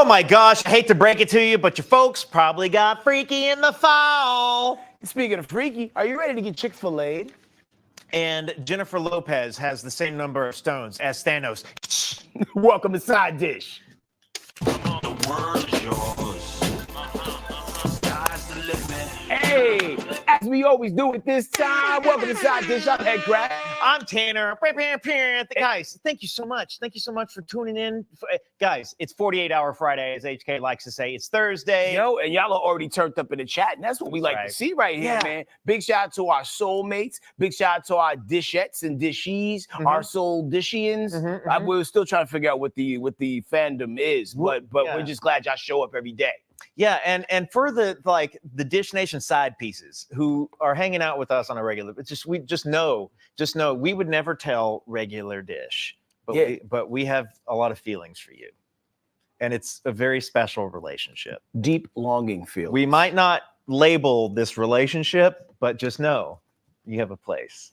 Oh my gosh, I hate to break it to you, but your folks probably got freaky in the fall. Speaking of freaky, are you ready to get Chick-fil-A'd? And Jennifer Lopez has the same number of stones as Thanos. Welcome to Side Dish. The world is yours. Sky's the limit. Hey, as we always do at this time, welcome to Side Dish. I'm Headkrack. I'm Tanner. Guys, thank you so much. Thank you so much for tuning in. Guys, it's 48-hour Friday, as HK likes to say. It's Thursday. Yo, and y'all are already turned up in the chat, and that's what we like to see right here, man. Big shout out to our soulmates. Big shout out to our dishettes and dishies, our soul dishians. We're still trying to figure out what the fandom is, but we're just glad y'all show up every day. Yeah, and for the Dish Nation side pieces who are hanging out with us on a regular, we just know we would never tell regular Dish, but we have a lot of feelings for you, and it's a very special relationship. Deep longing feel. We might not label this relationship, but just know you have a place.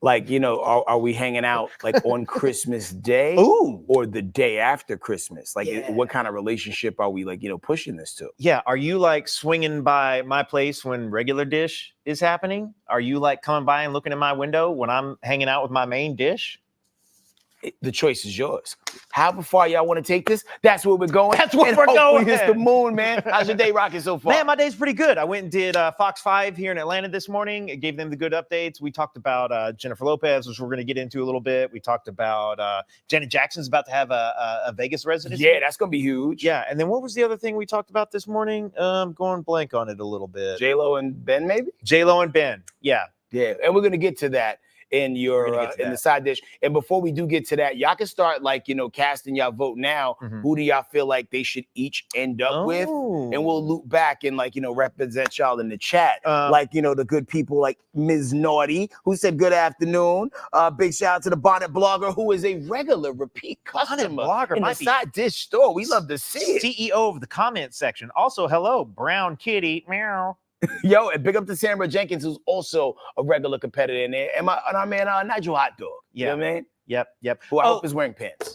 Like, you know, are we hanging out like on Christmas Day or the day after Christmas? Like, what kind of relationship are we like, you know, pushing this to? Yeah. Are you like swinging by my place when regular Dish is happening? Are you like coming by and looking in my window when I'm hanging out with my main dish? The choice is yours. However far y'all want to take this, that's where we're going. That's where we're going. It's the moon, man. How's your day rocking so far? Man, my day's pretty good. I went and did Fox 5 here in Atlanta this morning. It gave them the good updates. We talked about Jennifer Lopez, which we're going to get into a little bit. We talked about Janet Jackson's about to have a Vegas residency. Yeah, that's going to be huge. Yeah, and then what was the other thing we talked about this morning? Going blank on it a little bit. J-Lo and Ben, maybe? J-Lo and Ben, yeah. Yeah, and we're going to get to that in your in the side dish. And before we do get to that, y'all can start like, you know, casting y'all vote now. Who do y'all feel like they should each end up with? And we'll loop back and like, you know, represent y'all in the chat. Like, you know, the good people like Ms. Naughty, who said good afternoon. Big shout out to the Bonnet Blogger, who is a regular repeat customer in the side dish store. We love to see it. CEO of the comment section. Also, hello, Brown Kitty. Meow. Yo, and big up to Samra Jenkins, who's also a regular competitor in there. And our man, Nigel Hot Dog. You know what I mean? Yep. Who I hope is wearing pants.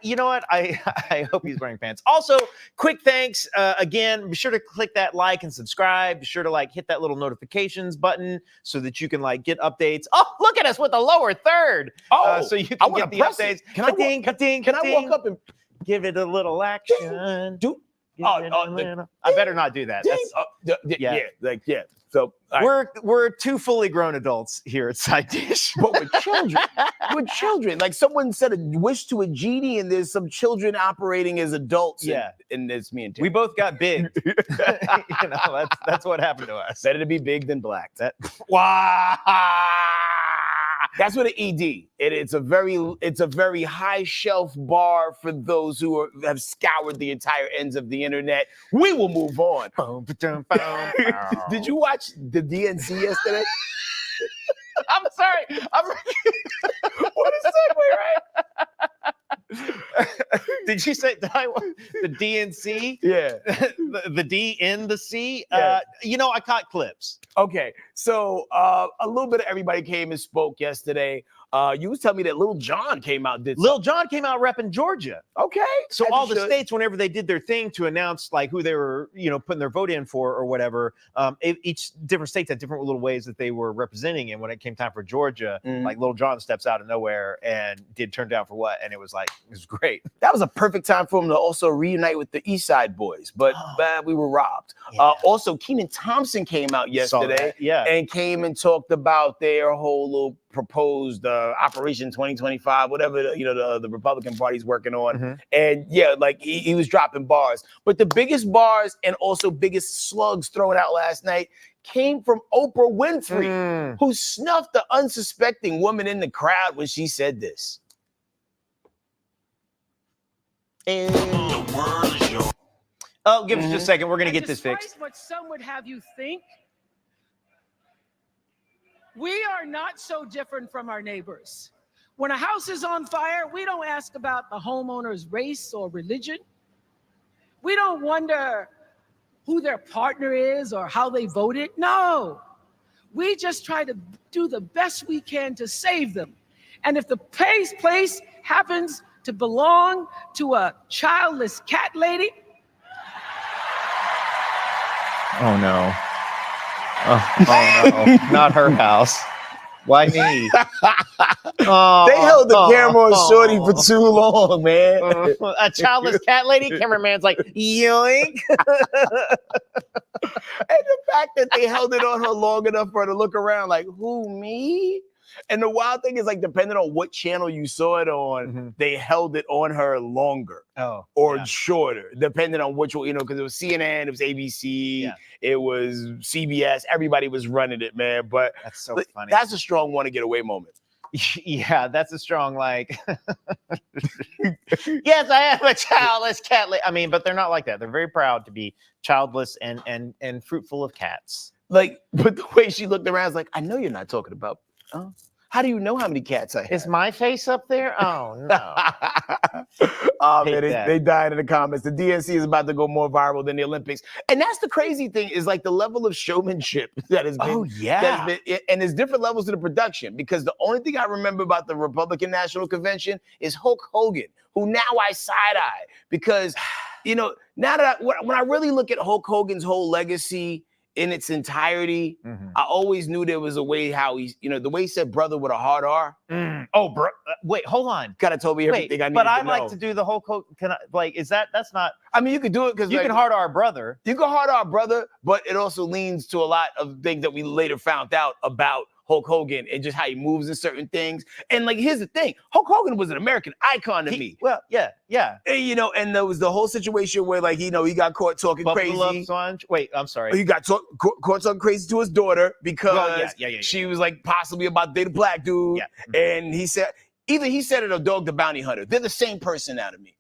You know what? I hope he's wearing pants. Also, quick thanks. Again, be sure to click that like and subscribe. Be sure to like hit that little notifications button so that you can like get updates. Oh, look at us with the lower third. So you can get the updates. Can I walk up and give it a little action? I better not do that. So we're two fully grown adults here at Side Dish, but with children. With children, like someone said, a wish to a genie, and there's some children operating as adults. Yeah, and it's me and Tim. We both got big. You know, that's what happened to us. Better to be big than black. Wow. That's what an ED. It's a very high shelf bar for those who have scoured the entire ends of the internet. We will move on. Did you watch the DNC yesterday? I'm sorry. What a segue, right? Did you say the DNC? Yeah. the D in the C? Yeah. You know, I caught clips. Okay. So a little bit of everybody came and spoke yesterday. You was telling me that Lil Jon came out. Lil Jon came out repping Georgia. Okay. So all the states, whenever they did their thing to announce like who they were, you know, putting their vote in for or whatever, each different states had different little ways that they were representing. And when it came time for Georgia, like Lil Jon steps out of nowhere and did turn down for what? And it was great. That was a perfect time for him to also reunite with the East Side Boys, but we were robbed. Yeah. Also, Kenan Thompson came out yesterday and came and talked about their whole little proposed Operation 2025, whatever the Republican Party's working on. And yeah, like he was dropping bars. But the biggest bars and also biggest slugs thrown out last night came from Oprah Winfrey, who snuffed the unsuspecting woman in the crowd when she said this. And oh, give us just a second. We're going to get this fixed. What some would have you think, we are not so different from our neighbors. When a house is on fire, we don't ask about the homeowner's race or religion. We don't wonder who their partner is or how they voted. No, we just try to do the best we can to save them. And if the place happens to belong to a childless cat lady? Oh no. Oh no. Not her house. Why me? Oh, They held the camera on Shorty for too long, man. A childless cat lady? Cameraman's like, yoink. And the fact that they held it on her long enough for her to look around like, who, me? And the wild thing is, like, depending on what channel you saw it on, they held it on her longer or shorter, depending on which one, because it was CNN, it was ABC, it was CBS. Everybody was running it, man. But that's so funny. That's a strong want to get away moment. Yeah, that's a strong, like, yes, I am a childless cat lady. I mean, but they're not like that. They're very proud to be childless and fruitful of cats. Like, but the way she looked around is like, I know you're not talking about. How do you know how many cats I have? Is my face up there? Oh, no. Oh, man, they died in the comments. The DNC is about to go more viral than the Olympics. And that's the crazy thing is like the level of showmanship that has been. Oh, yeah. And there's different levels to the production because the only thing I remember about the Republican National Convention is Hulk Hogan, who now I side-eye because, now that when I really look at Hulk Hogan's whole legacy in its entirety, I always knew there was a way how he's, the way he said brother with a hard R. Oh, bro. Wait, hold on. Kind of told me everything I needed but I to know. like to do the whole can I, like, that's not. I mean, you could do it because you can hard our brother. You can hard our brother, but it also leans to a lot of things that we later found out about Hulk Hogan and just how he moves in certain things. And like, here's the thing. Hulk Hogan was an American icon to me. Well, yeah. And, and there was the whole situation where like, he got caught talking crazy. Wait, I'm sorry. He got caught talking crazy to his daughter because she was like possibly about to date a black dude. Yeah. And he said, either he said it or Dog the Bounty Hunter. They're the same person now to me.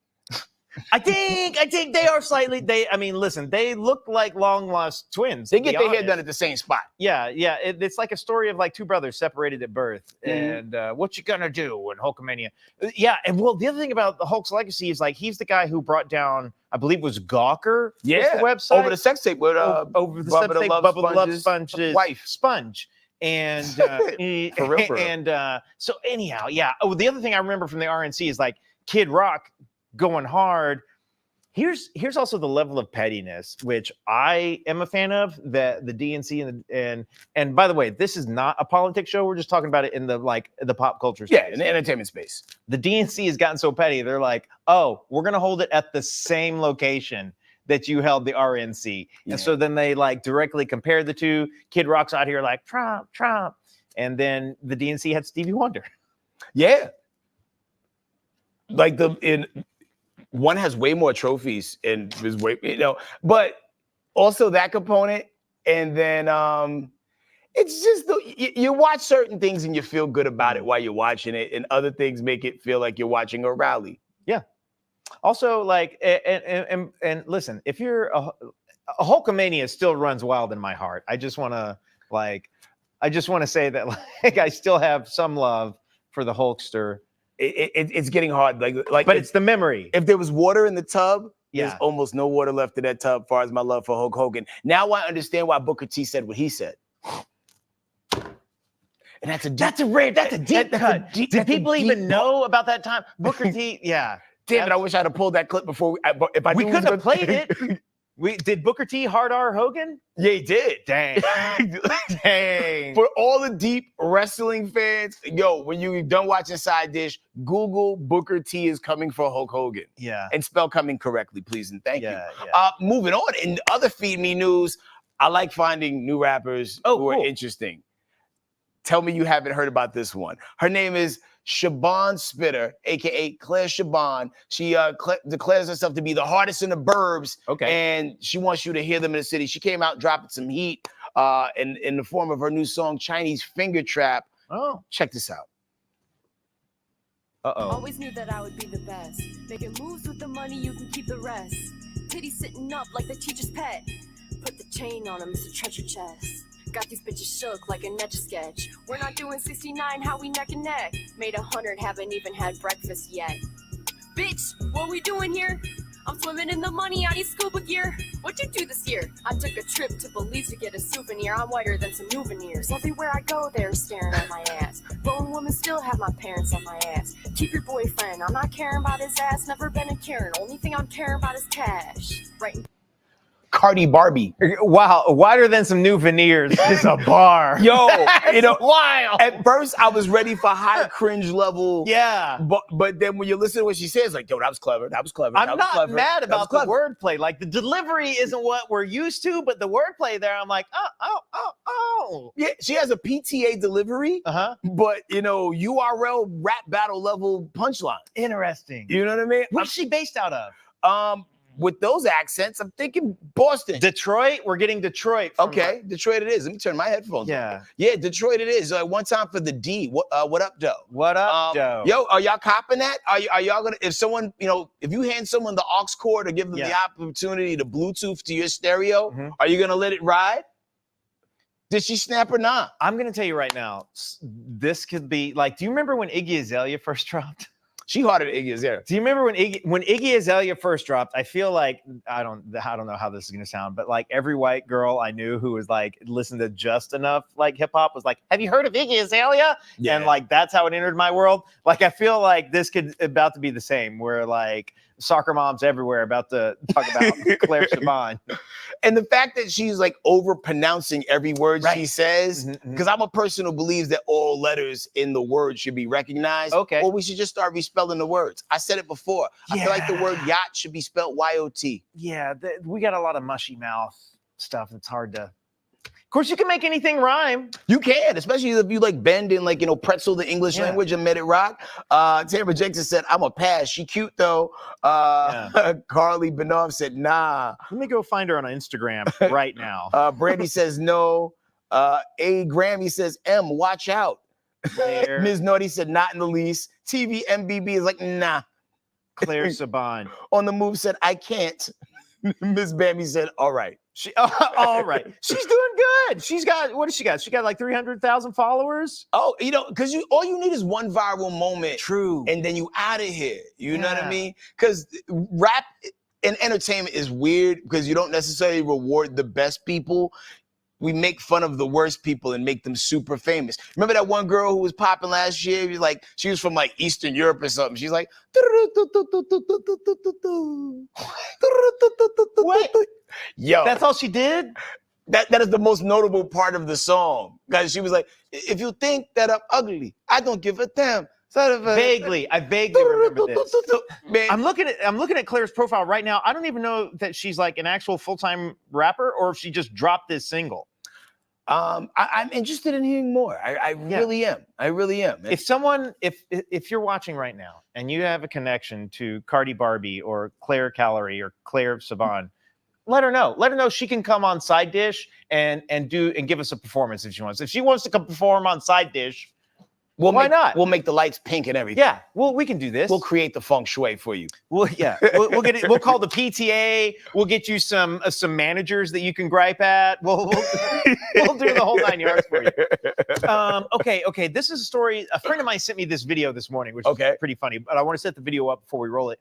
I think they are slightly. Listen, they look like long lost twins. They get their hair done at the same spot. Yeah. It's like a story of like two brothers separated at birth, and what you gonna do when Hulkamania? Yeah, and well, the other thing about the Hulk's legacy is like he's the guy who brought down, I believe, was Gawker. Yeah, the website over the sex tape with over the sex tape, Bubba the Love Sponge's wife, Sponge. And for real. And so anyhow, yeah. Oh, the other thing I remember from the RNC is like Kid Rock going hard. Here's also the level of pettiness, which I am a fan of, that the DNC and by the way, this is not a politics show. We're just talking about it in the pop culture space. Yeah, in the entertainment space. The DNC has gotten so petty. They're like, oh, we're gonna hold it at the same location that you held the RNC. Yeah. And so then they like directly compare the two. Kid Rock's out here like Trump. And then the DNC had Stevie Wonder. Yeah. Like one has way more trophies and is way, but also that component. And then it's just you watch certain things and you feel good about it while you're watching it, and other things make it feel like you're watching a rally. Yeah. Also, like, and listen, if you're a Hulkamania still runs wild in my heart. I just want to say that like I still have some love for the Hulkster. It's getting hard, but it's the memory. If there was water in the tub, there's almost no water left in that tub. As far as my love for Hulk Hogan, now I understand why Booker T said what he said. And that's a deep cut. Did people even know about that time? Booker T, yeah. Damn it! I wish I'd have pulled that clip before. We could have played it. Did Booker T hard R Hogan? Yeah, he did. Dang. Dang. For all the deep wrestling fans, when you're done watching Side Dish, Google Booker T is coming for Hulk Hogan. Yeah. And spell coming correctly, please and thank you. Yeah. Moving on, in other Feed Me news, I like finding new rappers who are interesting. Tell me you haven't heard about this one. Her name is Siobhan Spitter, a.k.a. Claire Siobhan. She declares herself to be the hardest in the burbs. Okay. And she wants you to hear them in the city. She came out dropping some heat in the form of her new song, Chinese Finger Trap. Oh. Check this out. Uh-oh. Always knew that I would be the best. Making moves with the money, you can keep the rest. Titties sitting up like the teacher's pet. Put the chain on him, it's a treasure chest. Got these bitches shook like a Etch-a-Sketch. We're not doing 69, how we neck and neck. Made 100, haven't even had breakfast yet. Bitch, what we doing here? I'm swimming in the money, I need scuba gear. What'd you do this year? I took a trip to Belize to get a souvenir. I'm whiter than some souvenirs. Everywhere I go, they're staring at my ass. Grown women still have my parents on my ass. Keep your boyfriend, I'm not caring about his ass. Never been a Karen, only thing I'm caring about is cash. Right. Cardi Barbie. Wow, wider than some new veneers is a bar. Yo, you know, wild. at first I was ready for high cringe level. Yeah. But then when you listen to what she says, like, yo, that was clever. That was clever. I'm that was not clever, mad that was about the clever. wordplay. Like the delivery isn't what we're used to, but the wordplay there, I'm like, oh. Yeah, she has a PTA delivery, but you know, URL rap battle level punchline. Interesting. You know what I mean? Where's she based out of? With those accents, I'm thinking Boston. Detroit? We're getting Detroit. Okay, Detroit it is. Let me turn my headphones on. Yeah, Detroit it is. One time for the D. What up, Doe? What up, Doe? Yo, are y'all copping that? Are y'all gonna, if someone, you know, if you hand someone the aux cord or give them the opportunity to Bluetooth to your stereo, are you gonna let it ride? Did she snap or not? I'm gonna tell you right now, this could be like, do you remember when Iggy Azalea first dropped? She harder than Iggy Azalea. Do you remember when Iggy Azalea first dropped? I feel like I don't know how this is gonna sound, but like every white girl I knew who was like listened to just enough like hip hop was like, "Have you heard of Iggy Azalea?" Yeah. And like that's how it entered my world. Like I feel like this could about to be the same, where like soccer moms everywhere about to talk about Claire Siobhan. And the fact that she's like over pronouncing every word she says, because I'm a person who believes that all letters in the word should be recognized. Okay. Or we should just start respelling the words. I said it before. I feel like the word yacht should be spelled Y-O-T. Yeah, we got a lot of mushy mouth stuff. It's hard to. Of course, you can make anything rhyme. You can, especially if you like bend and like, you know, pretzel the English language and made it rock. Tamara Jackson said, I'm a pass. She cute though. Carly Benov said, nah. Let me go find her on Instagram right now. Brandy says no. A Grammy says, M, watch out. Ms. Naughty said, not in the least. TV MBB is like, nah. Claire Saban. On the Move said, I can't. Miss Bambi said, all right. All right. She's doing good. She's got, what does she got? She got like 300,000 followers. Oh, you know, because all you need is one viral moment. True. And then you out of here. You know what I mean? Because rap and entertainment is weird because you don't necessarily reward the best people. We make fun of the worst people and make them super famous. Remember that one girl who was popping last year? She was from like Eastern Europe or something. She's like, what? Yo, that's all she did? That is the most notable part of the song. Guys, she was like, if you think that I'm ugly, I don't give a damn. Vaguely, I vaguely remember this. I'm looking at Claire's profile right now. I don't even know that she's like an actual full-time rapper or if she just dropped this single. I'm interested in hearing more. I really am. I really am. If you're watching right now and you have a connection to Cardi Barbie or Claire Calorie or Claire Saban, let her know. Let her know she can come on Side Dish and give us a performance if she wants. If she wants to come perform on Side Dish, why not? We'll make the lights pink and everything. Yeah, well, we can do this. We'll create the feng shui for you. We'll get it. We'll call the PTA. We'll get you some managers that you can gripe at. We'll do the whole 9 yards for you. Okay. This is a story. A friend of mine sent me this video this morning, which is pretty funny. But I want to set the video up before we roll it.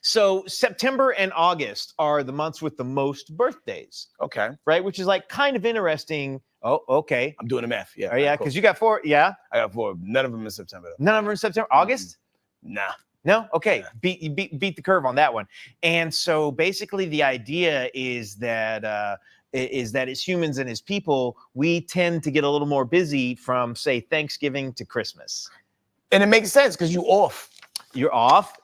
So September and August are the months with the most birthdays. Okay. Right, which is like kind of interesting. Oh, okay. I'm doing the math. Yeah. Oh, yeah, because you got 4. Yeah. I got 4. None of them in September. None of them in September. August? Nah. No? Okay. Yeah. Beat the curve on that one. And so basically the idea is that as humans and as people, we tend to get a little more busy from, say, Thanksgiving to Christmas. And it makes sense because you're off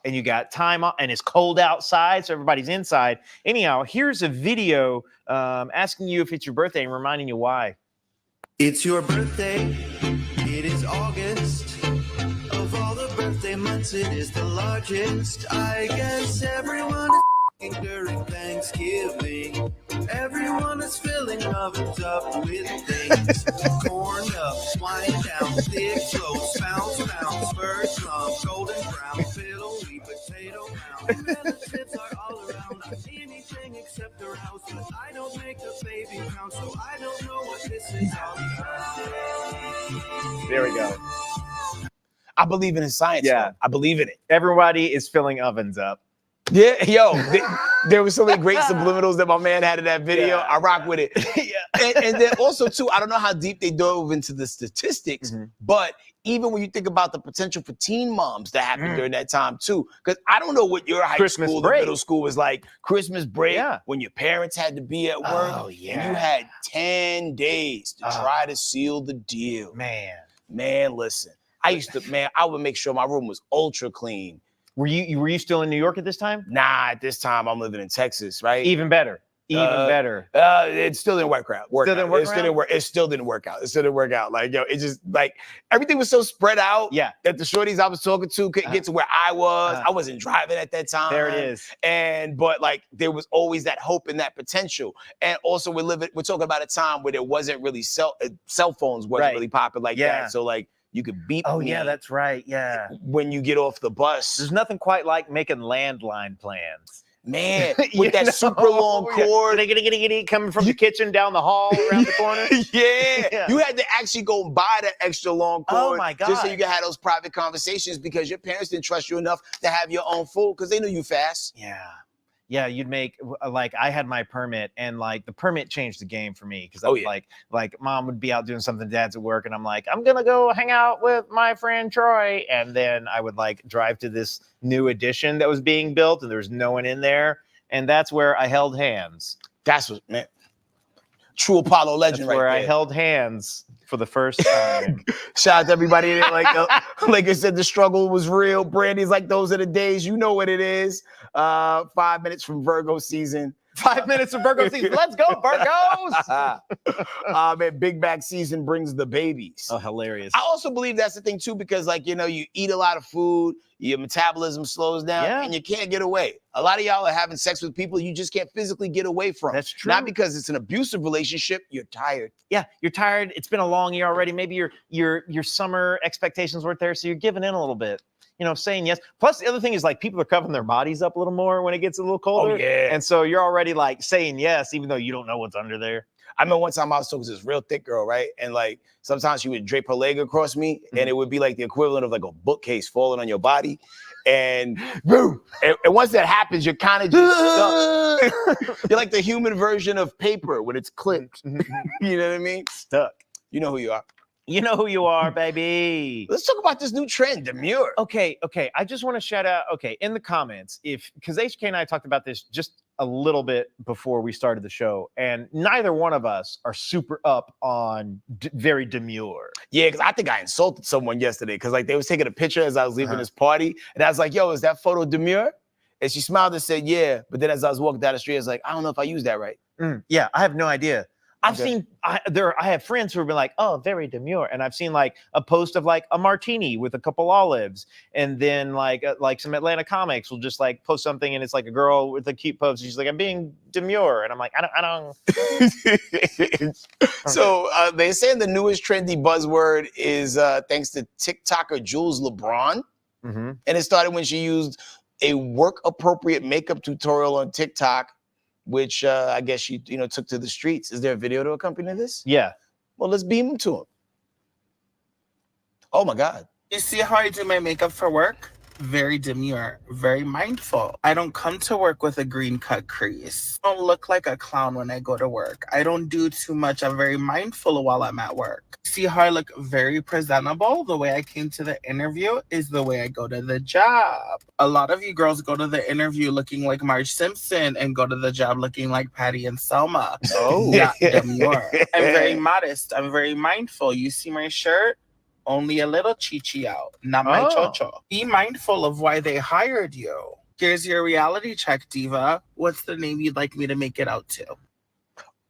and you got time off and it's cold outside, so everybody's inside. Anyhow, here's a video asking you if it's your birthday and reminding you why. It's your birthday. It is August. Of all the birthday months, it is the largest. I guess everyone is during Thanksgiving. Everyone is filling ovens up with things. Corn up, wine down, thick close, bounce, bird drum, golden brown, fiddly potato pound. Relatives are all around. I'm anything except their house, but I don't make a baby count, so I don't know what this is all about. There we go. I believe in his science. Yeah. Man. I believe in it. Everybody is filling ovens up. Yeah, yo, there was so many great subliminals that my man had in that video. I rock with it. And then also, too, I don't know how deep they dove into the statistics, but even when you think about the potential for teen moms that happened during that time, too, because I don't know what your high school or middle school was like. Christmas break, when your parents had to be at work, and you had 10 days to try to seal the deal. Man, listen, I would make sure my room was ultra clean. Were you still in New York at this time? Nah, at this time I'm living in Texas, right? Even better. Better. It still didn't work out. It still didn't work out. Like, yo, it just like everything was so spread out. Yeah. That the shorties I was talking to couldn't get to where I was. I wasn't driving at that time. There it is. But like there was always that hope and that potential. And also we're talking about a time where there wasn't really cell phones wasn't really popular like that. So like you could beep. Oh, yeah, that's right. Yeah. When you get off the bus. There's nothing quite like making landline plans. Man, with that super long cord. Coming from the kitchen down the hall around the corner. Yeah. You had to actually go buy that extra long cord. Oh, my God. Just so you could have those private conversations because your parents didn't trust you enough to have your own phone because they knew you fast. Yeah, you'd make, like, I had my permit, and, like, the permit changed the game for me, because I was like, mom would be out doing something, dad's at work, and I'm like, I'm gonna go hang out with my friend Troy, and then I would, like, drive to this new addition that was being built, and there was no one in there, and that's where I held hands. That's what, man, true Apollo legend right there. Where I held hands for the first time. Shout out to everybody in it. Like I said, the struggle was real. Brandy's like, those are the days. You know what it is. 5 minutes from Virgo season. 5 minutes of Virgo season. Let's go, Virgos! Man, big back season brings the babies. Oh, hilarious. I also believe that's the thing, too, because, like, you know, you eat a lot of food, your metabolism slows down, and you can't get away. A lot of y'all are having sex with people you just can't physically get away from. That's true. Not because it's an abusive relationship. You're tired. Yeah, you're tired. It's been a long year already. Maybe your summer expectations weren't there, so you're giving in a little bit. You know, saying yes. Plus, the other thing is, like, people are covering their bodies up a little more when it gets a little colder. Oh, yeah. And so you're already, like, saying yes, even though you don't know what's under there. I remember one time I was talking to this real thick girl, right? And, like, sometimes she would drape her leg across me, and it would be, like, the equivalent of, like, a bookcase falling on your body. And boom. And once that happens, you're kind of just stuck. You're like the human version of paper when it's clipped. You know what I mean? Stuck. You know who you are. You know who you are, baby. Let's talk about this new trend, Demure. Okay. I just want to shout out, in the comments, because HK and I talked about this just a little bit before we started the show, and neither one of us are super up on very demure. Yeah, because I think I insulted someone yesterday, because like they was taking a picture as I was leaving this party, and I was like, yo, is that photo demure? And she smiled and said, yeah. But then as I was walking down the street, I was like, I don't know if I used that right. Yeah, I have no idea. I have friends who have been like, oh, very demure. And I've seen like a post of like a martini with a couple olives. And then like some Atlanta comics will just like post something and it's like a girl with a cute pose. She's like, I'm being demure. And I'm like, I don't. So they're saying the newest trendy buzzword is thanks to TikToker Jules LeBron. And it started when she used a work-appropriate makeup tutorial on TikTok, which I guess she, took to the streets. Is there a video to accompany this? Yeah. Well, let's beam him to him. Oh my God. You see how I do my makeup for work? Very demure, very mindful. I don't come to work with a green cut crease. I don't look like a clown when I go to work. I don't do too much. I'm very mindful while I'm at work. See how I look very presentable? The way I came to the interview is the way I go to the job. A lot of you girls go to the interview looking like Marge Simpson and go to the job looking like Patty and Selma. Oh, not demure. I'm very modest. I'm very mindful. You see my shirt? Only a little chichi out, not my chocho. Be mindful of why they hired you. Here's your reality check, diva. What's the name you'd like me to make it out to?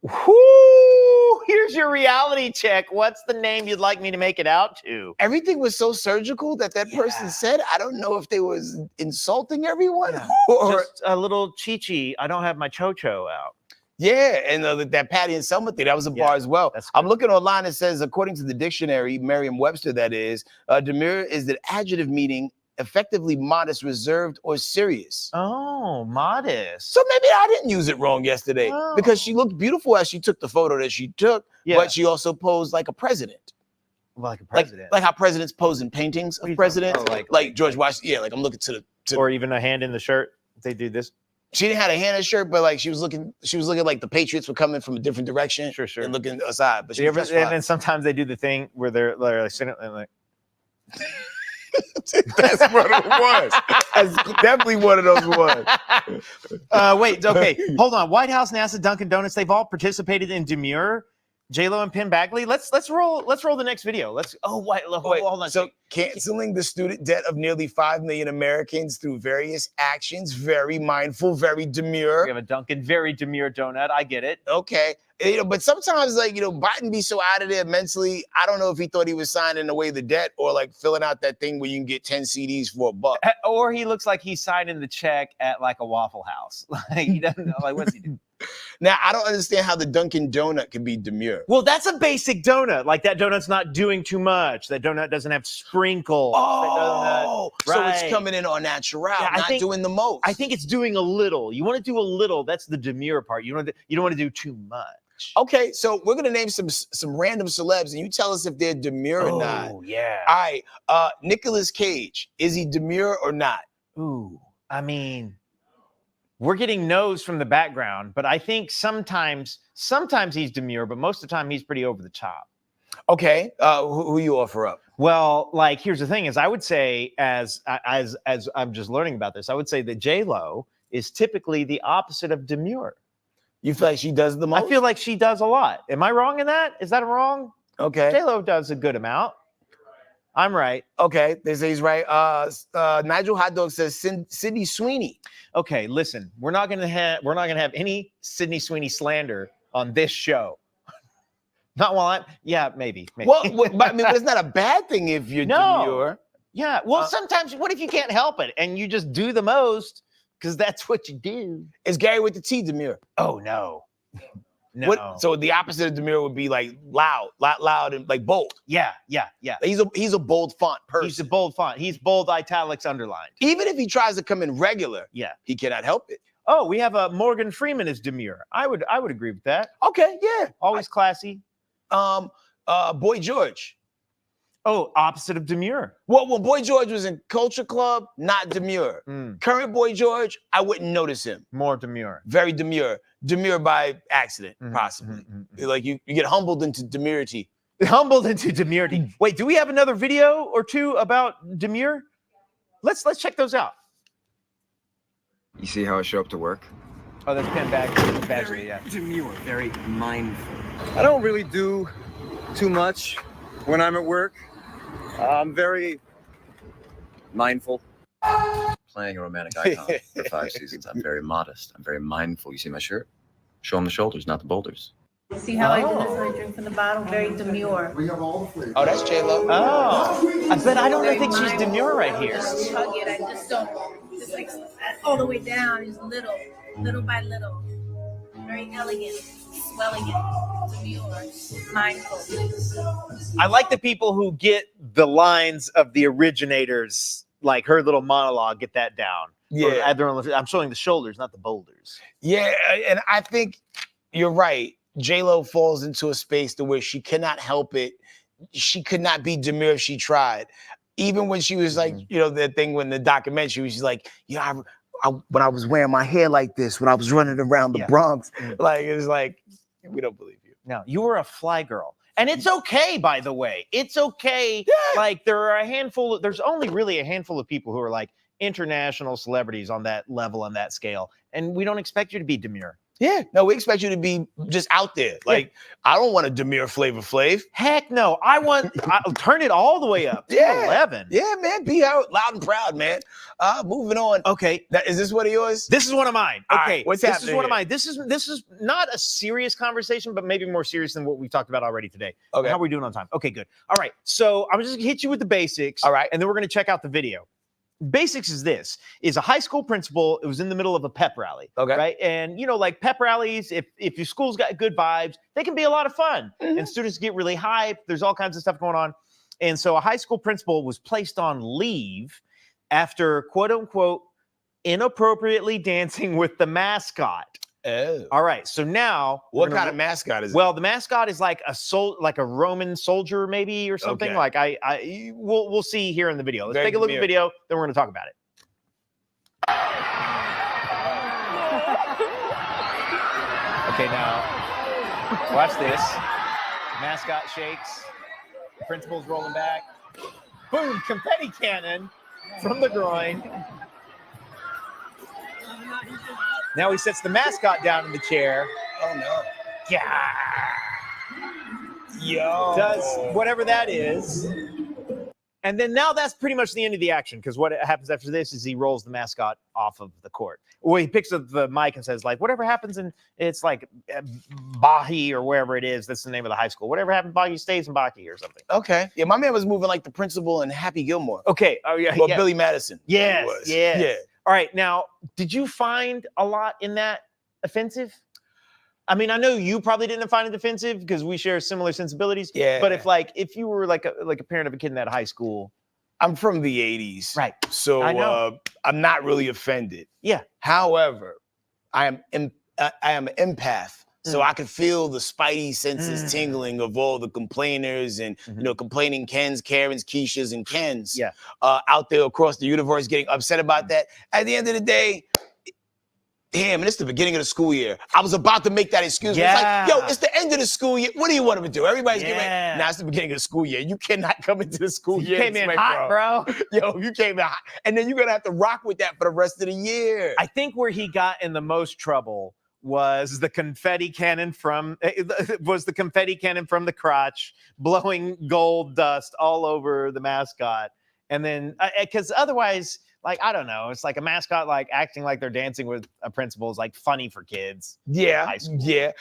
Whoo! Here's your reality check. What's the name you'd like me to make it out to? Everything was so surgical that person said. I don't know if they was insulting everyone or just a little chichi. I don't have my chocho out. Yeah, and that Patty and Selma thing, that was a bar as well. I'm looking online, it says, according to the dictionary, Merriam-Webster that is, demure is the adjective meaning effectively modest, reserved, or serious. Oh, modest. So maybe I didn't use it wrong yesterday because she looked beautiful as she took the photo that she took, but she also posed like a president. Like a president? Like how presidents pose in paintings of presidents. Oh, like George Washington. Yeah, like I'm looking to or even a hand in the shirt. They do this. She didn't have a hand in her shirt, but like she was looking like the Patriots were coming from a different direction. Sure. And looking aside. But she and then sometimes they do the thing where they're like sitting and like. That's what it was. That's definitely one of those ones. Wait, okay, hold on. White House, NASA, Dunkin' Donuts, they've all participated in Demure. J-Lo and Penn Badgley. Let's roll the next video. Hold on. So canceling the student debt of nearly 5 million Americans through various actions, very mindful, very demure. We have a Dunkin', very demure donut. I get it. Okay. But sometimes, like, Biden be so out of there mentally. I don't know if he thought he was signing away the debt or like filling out that thing where you can get 10 CDs for $1. Or he looks like he's signing the check at like a Waffle House. Like he doesn't know. Like, what's he doing? Now, I don't understand how the Dunkin' Donut could be demure. Well, that's a basic donut. Like that donut's not doing too much. That donut doesn't have sprinkles. Oh, right. So it's coming in on natural, not doing the most. I think it's doing a little. You want to do a little. That's the demure part. You don't want to do too much. Okay, so we're gonna name some random celebs, and you tell us if they're demure or not. Oh yeah. All right. Nicolas Cage, is he demure or not? Ooh, I mean, we're getting no's from the background, but I think sometimes he's demure, but most of the time he's pretty over the top. Okay. Who you offer up? Well, like here's the thing: is I would say as I'm just learning about this, I would say that J-Lo is typically the opposite of demure. You feel like she does the most? I feel like she does a lot. Am I wrong in that? Is that wrong? Okay. J-Lo does a good amount. I'm right. Okay, they say he's right. Nigel Hot Dog says Sydney Sweeney. Okay, listen, we're not gonna have any Sydney Sweeney slander on this show. Not while maybe. Well, but I mean, it's not a bad thing if you're demure. Yeah. Well, sometimes what if you can't help it and you just do the most? Because that's what you do. Is Gary with the T demure? Oh no. No. So the opposite of demure would be like loud and like bold. Yeah. He's a bold font person. He's a bold font. He's bold italics underlined. Even if he tries to come in regular, he cannot help it. Oh, we have Morgan Freeman is demure. I would agree with that. Okay, yeah. Always classy. Boy George. Oh, opposite of demure. Well, when Boy George was in Culture Club, not demure. Current Boy George, I wouldn't notice him. More demure. Very demure. Demure by accident, possibly. Like you get humbled into demurity. Humbled into demurity. Wait, do we have another video or two about demure? Let's check those out. You see how I show up to work? Oh, that's Penn Badgley, yeah. Demure, very mindful. I don't really do too much when I'm at work. I'm very mindful. Playing a romantic icon for 5 seasons. I'm very modest. I'm very mindful. You see my shirt? Show them the shoulders, not the boulders. See how I do this when I drink from the bottle? Very demure. We have all the flavors. Oh, that's J-Lo. Oh, I think she's demure right here. I just hug it. I just don't, just like all the way down, just little by little. Very elegant, swelling it, demure, mindful. I like the people who get the lines of the originators, like her little monologue, get that down. Yeah. I'm showing the shoulders, not the boulders. Yeah, and I think you're right. J-Lo falls into a space to where she cannot help it. She could not be demure if she tried. Even when she was like, that thing when the documentary, she's like, when I was wearing my hair like this, when I was running around the Bronx, like, it's like, we don't believe you. No, you were a fly girl. And it's okay, by the way. It's okay. Yeah. Like, there's only really a handful of people who are like international celebrities on that level, on that scale. And we don't expect you to be demure. Yeah, no, we expect you to be just out there. Like, I don't want a demure Flavor Flav. Heck no. I'll turn it all the way up to 11. Yeah, man, be out loud and proud, man. Moving on. Okay. Is this one of yours? This is one of mine. Okay. Right, what's happening? This is one of mine. This is not a serious conversation, but maybe more serious than what we've talked about already today. Okay. How are we doing on time? Okay, good. All right. So I'm just gonna hit you with the basics. All right. And then we're gonna check out the video. Basics is a high school principal. It was in the middle of a pep rally. Okay. Right. And like pep rallies, if your school's got good vibes, they can be a lot of fun. And students get really hyped. There's all kinds of stuff going on. And so a high school principal was placed on leave after, quote unquote, inappropriately dancing with the mascot. Oh. All right. So now, what kind of mascot is it? Well, the mascot is like a Roman soldier, maybe, or something. Okay. Like we'll see here in the video. Let's take a look at the video, then we're going to talk about it. Okay, now watch this. Mascot shakes. The principal's rolling back. Boom! Confetti cannon from the groin. Now he sets the mascot down in the chair. Oh no! Yeah. Yo. Does whatever that is. And then now that's pretty much the end of the action, because what happens after this is he rolls the mascot off of the court. Well, he picks up the mic and says, like, whatever happens in, it's like Bahi or wherever it is, that's the name of the high school. Whatever happens in Bahi stays in Bahi or something. Okay. Yeah, my man was moving like the principal in Happy Gilmore. Okay. Oh, yeah. Well, yeah. Billy Madison. Yes. Yes. Yeah. All right. Now, did you find a lot in that offensive? I mean, I know you probably didn't find it offensive because we share similar sensibilities. Yeah. But if you were like a parent of a kid in that high school. I'm from the 80s. Right. So I'm not really offended. Yeah. However, I am an empath. So I can feel the spidey senses tingling of all the complainers and complaining Kens, Karens, Keishas, and Kens out there across the universe getting upset about that. At the end of the day, damn, and it's the beginning of the school year. I was about to make that excuse. Yeah. It's like, yo, it's the end of the school year. What do you want me to do? Everybody's getting ready. Now it's the beginning of the school year. You cannot come into the school year. You came in hot, bro. Yo, you came in hot. And then you're going to have to rock with that for the rest of the year. I think where he got in the most trouble was the confetti cannon from the crotch, blowing gold dust all over the mascot. And then, because otherwise, like, I don't know, it's like a mascot, like acting like they're dancing with a principal is like funny for kids. Yeah, yeah.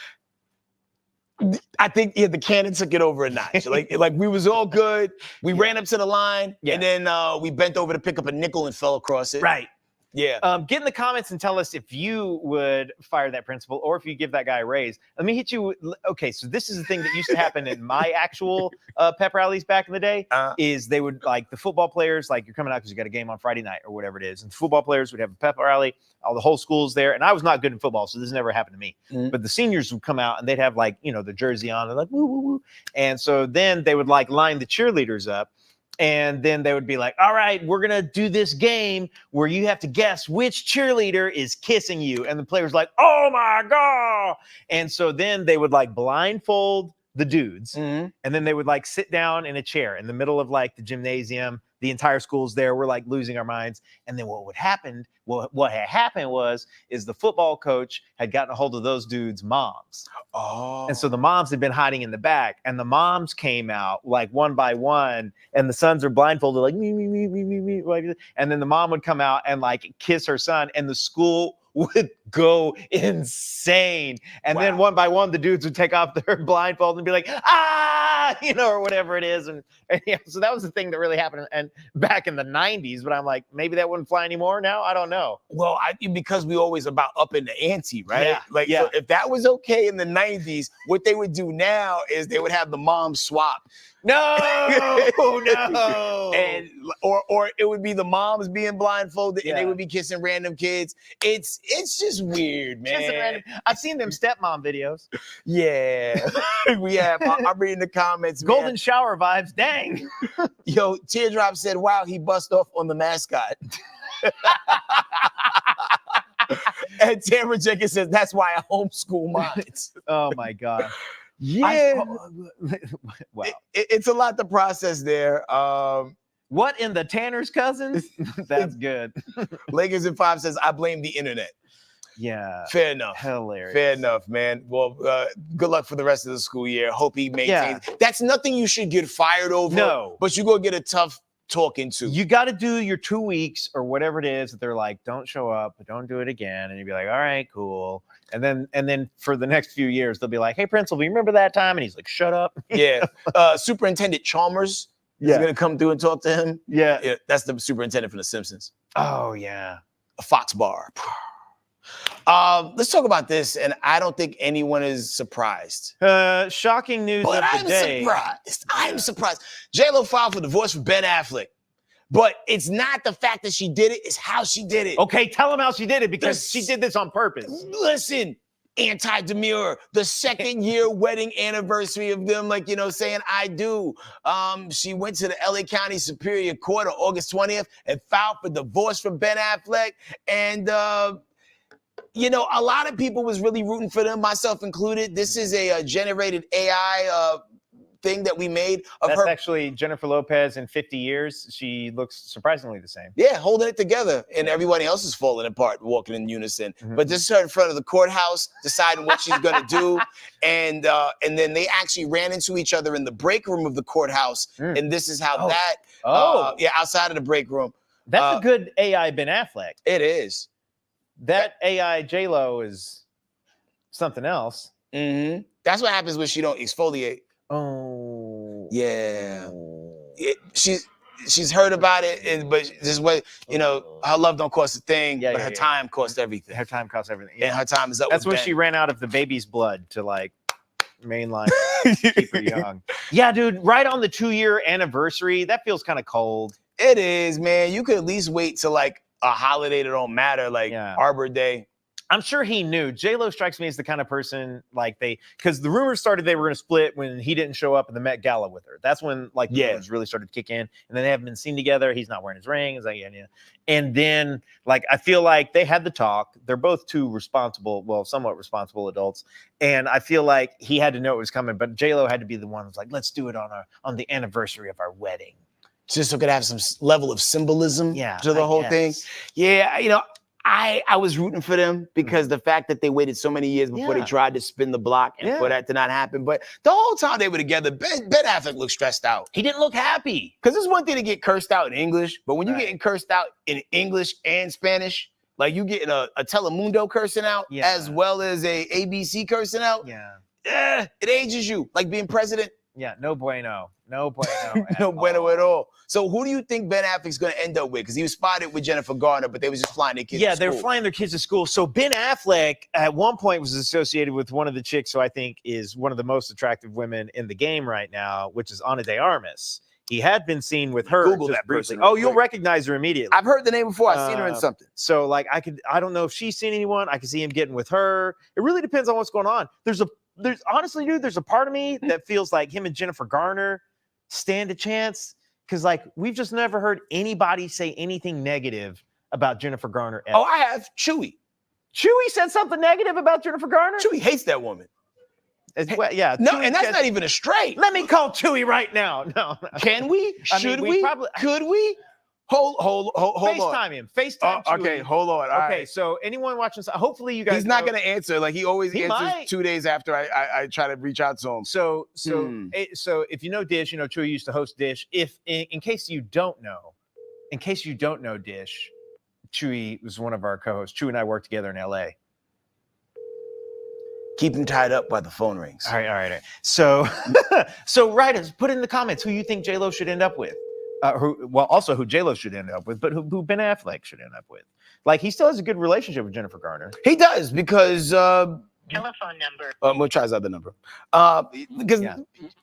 I think the cannon took it over a notch. like we was all good. We ran up to the line, and then we bent over to pick up a nickel and fell across it. Right. Yeah. Get in the comments and tell us if you would fire that principal or if you give that guy a raise. Let me hit you. Okay, so this is the thing that used to happen in my actual pep rallies back in the day. Is they would, like, the football players, like, you're coming out because you got a game on Friday night or whatever it is, and the football players would have a pep rally. The whole school's there, and I was not good in football, so this never happened to me. But the seniors would come out and they'd have, like, the jersey on and like woo woo woo, and so then they would like line the cheerleaders up. And then they would be like, all right, we're going to do this game where you have to guess which cheerleader is kissing you. And the player's like, oh, my God. And so then they would like blindfold the dudes. And then they would like sit down in a chair in the middle of like the gymnasium. The entire school's there. We're like losing our minds. And then what had happened is the football coach had gotten a hold of those dudes' moms. Oh. And so the moms had been hiding in the back, and the moms came out like one by one, and the sons are blindfolded, like me, like, and then the mom would come out and like kiss her son, and the school would go insane. And then one by one, the dudes would take off their blindfold and be like, or whatever it is. And so that was the thing that really happened and back in the 90s. But I'm like, maybe that wouldn't fly anymore now. I don't know. Well, because we always about up in the ante, right? Yeah. So if that was okay in the 90s, what they would do now is they would have the moms swap. No. And or it would be the moms being blindfolded and they would be kissing random kids. It's just weird, man. I've seen them stepmom videos. Yeah. We have. I'm reading the comments. Golden shower vibes. Dang. Yo, Teardrop said, wow, he bust off on the mascot. And Tamara Jenkins says, that's why I homeschool mine. Oh my God. Yeah. Wow. It's a lot to process there. What in the Tanner's cousins? That's good. Lakers in 5 says, I blame the internet. Yeah. Fair enough. Hilarious. Fair enough, man. Well, good luck for the rest of the school year. Hope he maintains. Yeah. That's nothing you should get fired over. No. But you're going to get a tough talking to. You got to do your 2 weeks or whatever it is that they're like, don't show up, but don't do it again. And you'd be like, all right, cool. And then for the next few years, they'll be like, hey, principal, you remember that time? And he's like, shut up. Yeah. Superintendent Chalmers is going to come through and talk to him. Yeah. That's the superintendent from The Simpsons. Oh, yeah. A Fox bar. Let's talk about this, and I don't think anyone is surprised. Shocking news but of the day. I'm surprised. J-Lo filed for divorce from Ben Affleck. But it's not the fact that she did it, it's how she did it. Okay, tell him how she did it, because she did this on purpose. Listen, anti-demure, the 2nd year wedding anniversary of them, saying I do. She went to the LA County Superior Court on August 20th and filed for divorce from Ben Affleck. And You know, a lot of people was really rooting for them, myself included. This is a generated AI thing that we made of That's her. actually Jennifer Lopez in 50 years. She looks surprisingly the same. Yeah, holding it together, and everybody else is falling apart, walking in unison. But this is her in front of the courthourse, deciding what she's gonna do, and then they actually ran into each other in the break room of the courthouse, and this is how outside of the break room. That's a good AI Ben Affleck. It is. That AI J-Lo is something else. That's what happens when she don't exfoliate. Oh. Yeah. She's heard about it, but this is what, you know, her love don't cost a thing, but her time costs everything. Her time costs everything. And her time is up. That's when she ran out of the baby's blood to like mainline keep her young. Yeah, dude, right on the 2-year anniversary. That feels kind of cold. It is, man. You could at least wait till like a holiday that don't matter, like Arbor Day. I'm sure he knew. J-Lo strikes me as the kind of person like because the rumors started they were going to split when he didn't show up at the Met Gala with her. That's when like the rumors really started to kick in, and then they haven't been seen together. He's not wearing his ring. It's like, and then like I feel like they had the talk. They're both two somewhat responsible adults, and I feel like he had to know it was coming. But J-Lo had to be the one who's like, let's do it on the anniversary of our wedding, just so it could have some level of symbolism to the whole thing. Yeah, you know. I was rooting for them because the fact that they waited so many years before they tried to spin the block and for that to not happen. But the whole time they were together, Ben Affleck looked stressed out. He didn't look happy. Because it's one thing to get cursed out in English, but when you're getting cursed out in English and Spanish, like you getting a Telemundo cursing out as well as a ABC cursing out, it ages you. Like being president. Yeah, no bueno. No bueno. No bueno at all. So who do you think Ben Affleck's going to end up with? Because he was spotted with Jennifer Garner, but they was just flying their kids to school. Yeah, they were flying their kids to school. So Ben Affleck at one point was associated with one of the chicks who I think is one of the most attractive women in the game right now, which is Ana de Armas. He had been seen with her. Google that person. Oh, you'll recognize her immediately. I've heard the name before. I've seen her in something. So like I don't know if she's seen anyone. I can see him getting with her. It really depends on what's going on. There's honestly, dude, there's a part of me that feels like him and Jennifer Garner stand a chance. Because, like, we've just never heard anybody say anything negative about Jennifer Garner ever. Oh, I have. Chewy. Chewy said something negative about Jennifer Garner? Chewy hates that woman. Well, yeah. No, Chewy and that's not even a straight. Let me call Chewy right now. No. Can we? Should we? Could we? Hold FaceTime on. him. FaceTime Chewy. Okay, hold on. All okay, right. so anyone watching, hopefully you guys He's not going to answer. Like, he always answers might. 2 days after I try to reach out to him. So if you know Dish, you know Chewy used to host Dish. If in case you don't know Dish, Chewy was one of our co-hosts. Chewy and I worked together in LA. Keep him tied up while the phone rings. All right. So writers, put in the comments who you think J-Lo should end up with. Who J-Lo should end up with, but who Ben Affleck should end up with. Like, he still has a good relationship with Jennifer Garner. He does, because telephone number. We'll try his other number. Because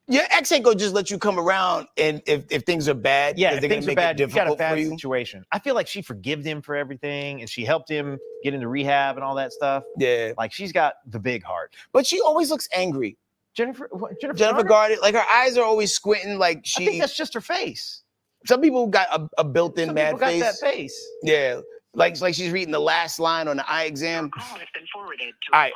your ex ain't gonna just let you come around, and if things are bad, if things are bad, you've got a bad for you. situation. I feel like she forgave him for everything, and she helped him get into rehab and all that stuff. Yeah, like she's got the big heart, but she always looks angry. Jennifer Garner, like her eyes are always squinting. Like I think that's just her face. Some people got a built-in mad face. Got that face. Yeah, like she's reading the last line on the eye exam. Call has been forwarded to all right,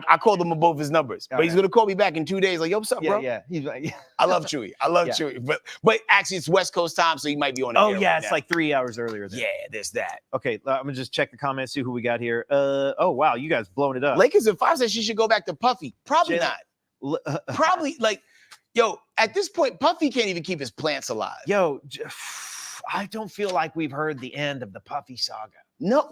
I called him on both his numbers, but he's gonna call me back in 2 days. Like, yo, what's up, bro? Yeah. He's like, I love Chewy. Chewy, but actually it's West Coast time, so he might be on the air right it's now. like 3 hours earlier. Yeah, there's that. Okay, I'm gonna just check the comments, see who we got here. Oh wow, you guys blowing it up. Lakers and 5 said she should go back to Puffy. Probably not. Probably like, yo, at this point, Puffy can't even keep his plants alive. Yo. I don't feel like we've heard the end of the Puffy saga. No,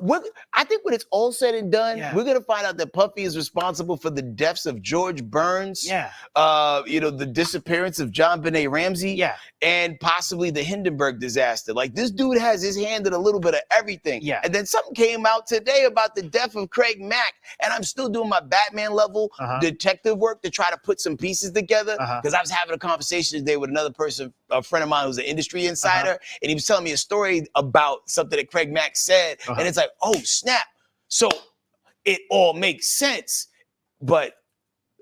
I think when it's all said and done, we're gonna find out that Puffy is responsible for the deaths of George Burns. Yeah. The disappearance of John Benet Ramsey. Yeah. And possibly the Hindenburg disaster. Like, this dude has his hand in a little bit of everything. Yeah. And then something came out today about the death of Craig Mack, and I'm still doing my Batman level detective work to try to put some pieces together. Because I was having a conversation today with another person, a friend of mine who's an industry insider, and he was telling me a story about something that Craig Mack said. And it's like, oh, snap. So it all makes sense, but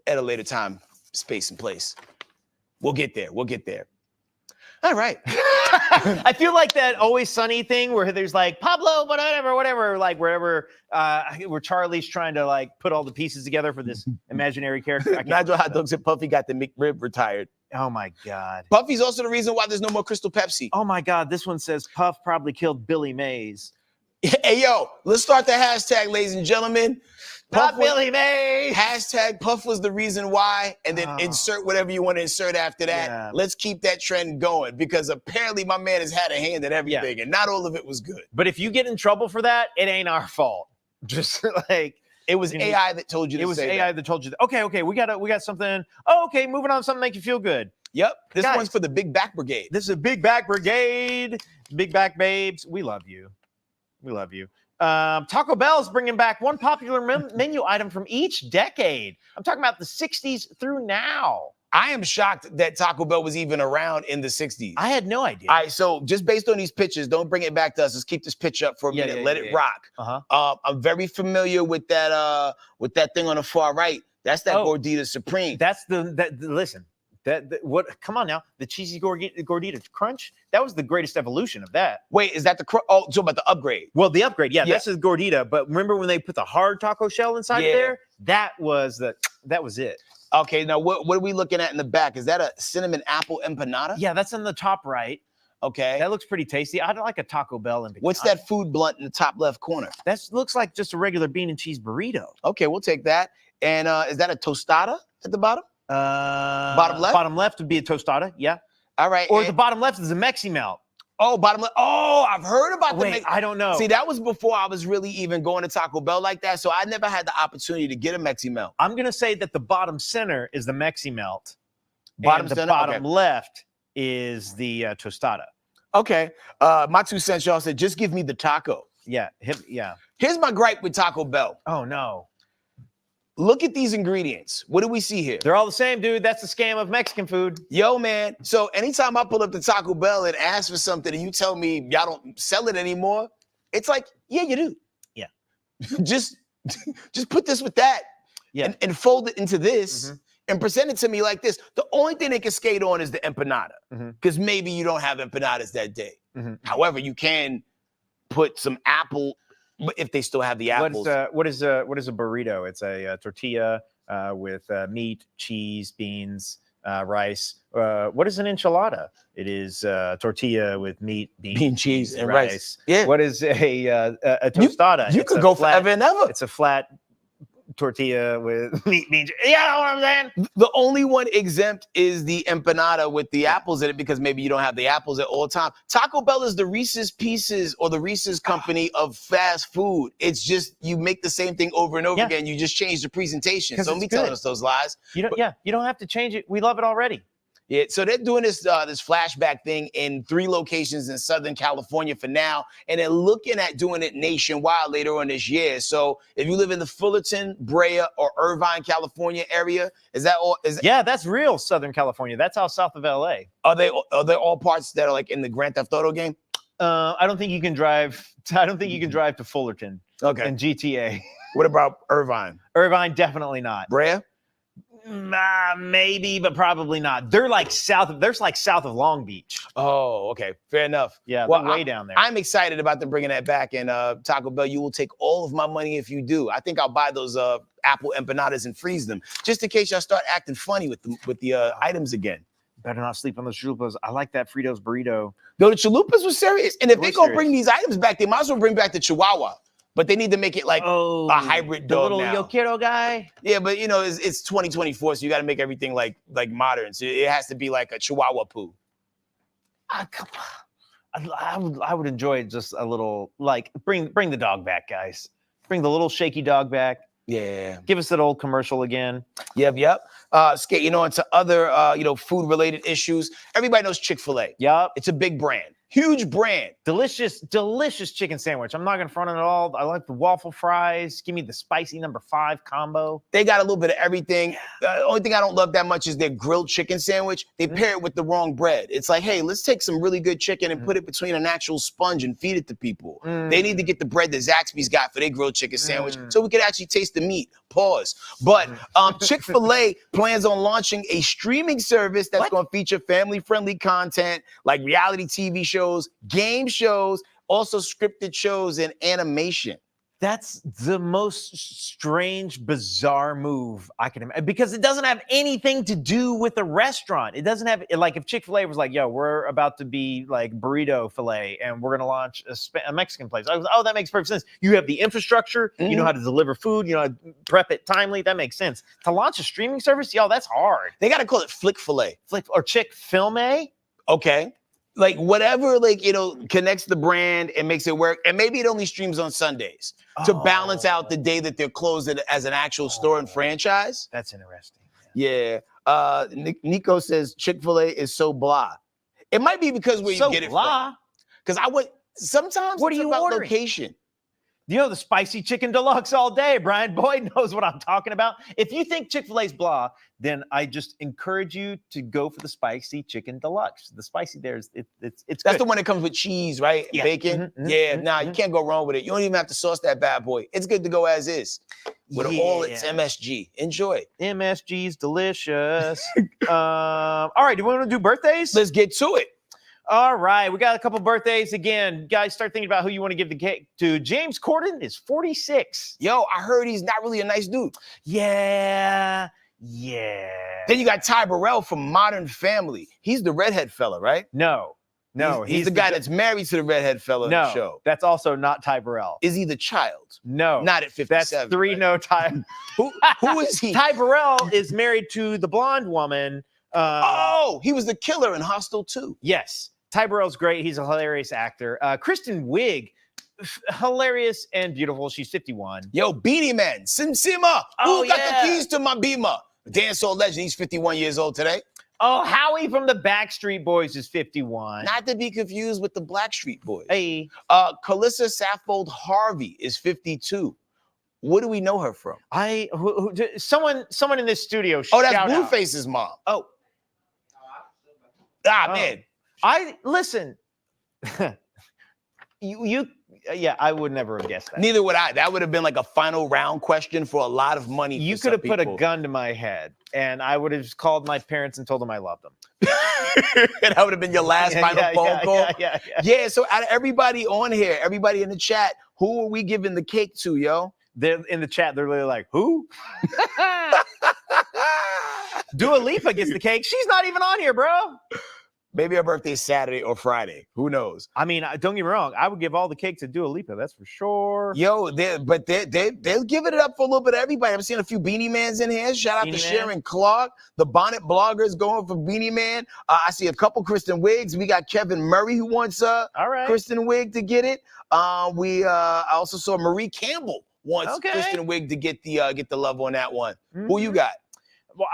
at a later time, space and place. We'll get there. All right. I feel like that Always Sunny thing where there's like Pablo, whatever, like wherever where Charlie's trying to like put all the pieces together for this imaginary character. Nigel Hot Dog said Puffy got the McRib retired. Oh my God. Puffy's also the reason why there's no more Crystal Pepsi. Oh my God. This one says Puff probably killed Billy Mays. Hey, yo, let's start the hashtag, ladies and gentlemen. Not Billy Mays. Hashtag Puff was the reason why, and then insert whatever you want to insert after that. Yeah. Let's keep that trend going because apparently my man has had a hand in everything, and not all of it was good. But if you get in trouble for that, it ain't our fault. Just like it was AI that told you to say that. It was AI that told you that. Okay, we got something. Oh, okay, moving on to something to make you feel good. Yep. This Guys, one's for the Big Back Brigade. This is a Big Back Brigade. Big Back babes. We love you. We love you. Taco Bell's bringing back one popular menu item from each decade. I'm talking about the 60s through now. I am shocked that Taco Bell was even around in the 60s. I had no idea. All right, so just based on these pictures, don't bring it back to us. Let's keep this picture up for a minute. Let it rock. I'm very familiar with that thing on the far right. That's that Gordita Supreme. That's listen. What? Come on now, the cheesy gordita crunch. That was the greatest evolution of that. Wait, is that the oh? So about the upgrade? Well, the upgrade, yeah. That's the gordita. But remember when they put the hard taco shell inside of there? That was it. Okay, now what are we looking at in the back? Is that a cinnamon apple empanada? Yeah, that's in the top right. Okay, that looks pretty tasty. I'd like a Taco Bell empanada. What's that food blunt in the top left corner? That looks like just a regular bean and cheese burrito. Okay, we'll take that. And is that a tostada at the bottom? Bottom left? Bottom left would be a tostada, yeah. All right. Or the bottom left is a Mexi Melt. Oh, bottom left. Oh, I've heard about the I don't know. See, that was before I was really even going to Taco Bell like that, so I never had the opportunity to get a Mexi Melt. I'm going to say that the bottom center is the Mexi Melt. Bottom and center? The bottom left is the tostada. Okay. My 2 cents, y'all said, just give me the taco. Yeah. Yeah. Here's my gripe with Taco Bell. Oh, no. Look at these ingredients. What do we see here? They're all the same, dude. That's the scam of Mexican food. Yo, man. So anytime I pull up to Taco Bell and ask for something and you tell me y'all don't sell it anymore, it's like, yeah, you do. Yeah. just put this with that and fold it into this and present it to me like this. The only thing they can skate on is the empanada because maybe you don't have empanadas that day. However, you can put some apple. But if they still have the apples. What is a burrito? It's a tortilla with meat, cheese, beans, rice. What is an enchilada? It is tortilla with meat, bean, cheese, and rice. Yeah. What is a tostada? You could go forever and ever. It's a flat tortilla with meat, beans. You know what I'm saying? The only one exempt is the empanada with the apples in it because maybe you don't have the apples at all time. Taco Bell is the Reese's Pieces or the Reese's Company of fast food. It's just you make the same thing over and over again. You just change the presentation. So don't be telling us those lies. You don't have to change it. We love it already. Yeah, so they're doing this flashback thing in 3 locations in Southern California for now, and they're looking at doing it nationwide later on this year. So if you live in the Fullerton, Brea, or Irvine, California area, is that all? Yeah, that's real Southern California. That's all south of LA. Are they all parts that are like in the Grand Theft Auto game? I don't think you can drive. I don't think you can drive to Fullerton. Okay. And GTA. What about Irvine? Irvine, definitely not. Brea? Maybe, but probably not. They're like south of Long Beach. Oh, okay. Fair enough. Yeah, well, way down there. I'm excited about them bringing that back. And Taco Bell, you will take all of my money if you do. I think I'll buy those apple empanadas and freeze them just in case y'all start acting funny with the items again. Better not sleep on those chalupas. I like that Fritos burrito. No, the chalupas was serious. And if they're going to bring these items back, they might as well bring back the Chihuahua. But they need to make it like a hybrid dog little now. Yo Quiero guy. Yeah, but you know, it's 2024, so you got to make everything like modern. So it has to be like a Chihuahua poo. I would enjoy just a little, like, bring the dog back, guys. Bring the little shaky dog back. Yeah. Give us that old commercial again. Yep. Skating on to other, food-related issues. Everybody knows Chick-fil-A. Yep. It's a big brand. Huge brand. Delicious chicken sandwich. I'm not gonna front on it all. I like the waffle fries. Give me the spicy number 5 combo. They got a little bit of everything. The only thing I don't love that much is their grilled chicken sandwich. They pair it with the wrong bread. It's like, hey, let's take some really good chicken and put it between an actual sponge and feed it to people. They need to get the bread that Zaxby's got for their grilled chicken sandwich so we could actually taste the meat. Pause. But Chick-fil-A plans on launching a streaming service that's going to feature family-friendly content like reality TV shows, game shows, also scripted shows and animation. That's the most strange, bizarre move I can imagine, because it doesn't have anything to do with a restaurant. It doesn't have, like, if Chick-fil-A was like, yo, we're about to be like burrito filet and we're going to launch a Mexican place. I was, oh, that makes perfect sense. You have the infrastructure, you know how to deliver food, you know how to prep it timely. That makes sense. To launch a streaming service, yo, that's hard. They got to call it Flick-fil-A. Or Chick-fil-A. Okay. Like whatever, like, you know, connects the brand and makes it work. And maybe it only streams on Sundays to balance out the day that they're closed as an actual store and franchise. That's interesting. Yeah. Nico says Chick-fil-A is so blah. It might be because where So you get it blah? from. Because sometimes What it's are you about ordering? location. You know, the spicy chicken deluxe all day. Brian Boyd knows what I'm talking about. If you think Chick-fil-A's blah, then I just encourage you to go for the spicy chicken deluxe. The spicy there is it's That's good. the one that comes with cheese, right? Yeah. Bacon. You can't go wrong with it. You don't even have to sauce that bad boy. It's good to go as is. With all its MSG. Enjoy. MSG's delicious. All right, do we want to do birthdays? Let's get to it. All right, we got a couple birthdays again. Guys, start thinking about who you want to give the cake to. James Corden is 46. Yo, I heard he's not really a nice dude. Yeah. Then you got Ty Burrell from Modern Family. He's the redhead fella, right? No, he's the guy that's married to the redhead fella in the show. That's also not Ty Burrell. Is he the child? No. Not at 57. That's 3 right? no Ty. Who is he? Ty Burrell is married to the blonde woman. He was the killer in Hostel 2. Yes. Ty Burrell's great. He's a hilarious actor. Kristen Wiig, hilarious and beautiful. She's 51. Yo, Beanie Man, Sim Simma. Who got the keys to my Beamer? Dancehall legend. He's 51 years old today. Oh, Howie from the Backstreet Boys is 51. Not to be confused with the Blackstreet Boys. Hey. Calissa Saffold Harvey is 52. What do we know her from? Someone in this studio. Oh, that's Blueface's mom. Oh. Man. Listen. I would never have guessed that. Neither would I. That would have been like a final round question for a lot of money. You could have put a gun to my head, and I would have just called my parents and told them I loved them. And that would have been your last final phone call. Yeah. So out of everybody on here, everybody in the chat, who are we giving the cake to, yo? They're in the chat. They're really like, who? Dua Lipa gets the cake. She's not even on here, bro. Maybe her birthday is Saturday or Friday. Who knows? I mean, don't get me wrong. I would give all the cake to Dua Lipa. That's for sure. Yo, they'll give it up for a little bit of everybody. I'm seeing a few Beanie Mans in here. Shout out to Sharon Clark. The Bonnet Bloggers going for Beanie Man. I see a couple Kristen Wiggs. We got Kevin Murray who wants Kristen Wiig to get it. I also saw Marie Campbell wants Kristen Wiig to get the love on that one. Who you got? Well,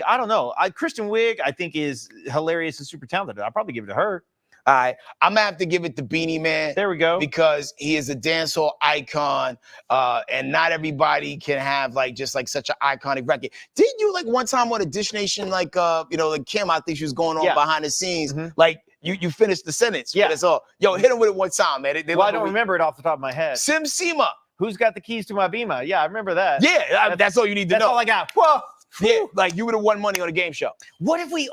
I don't know. Kristen Wiig, I think, is hilarious and super talented. I'll probably give it to her. All right. I'm going to have to give it to Beanie Man. There we go. Because he is a dancehall icon, and not everybody can have, just such an iconic record. Didn't you, one time on a Dish Nation, like Kim, I think she was going on behind the scenes, you finished the sentence. Yeah. That's all. Yo, hit him with it one time, man. I don't remember it off the top of my head. Sim Sima. Who's got the keys to my Beamer? Yeah, I remember that. Yeah, that's all you need to know. That's all I got. Whoa. Yeah, you would have won money on a game show. What if we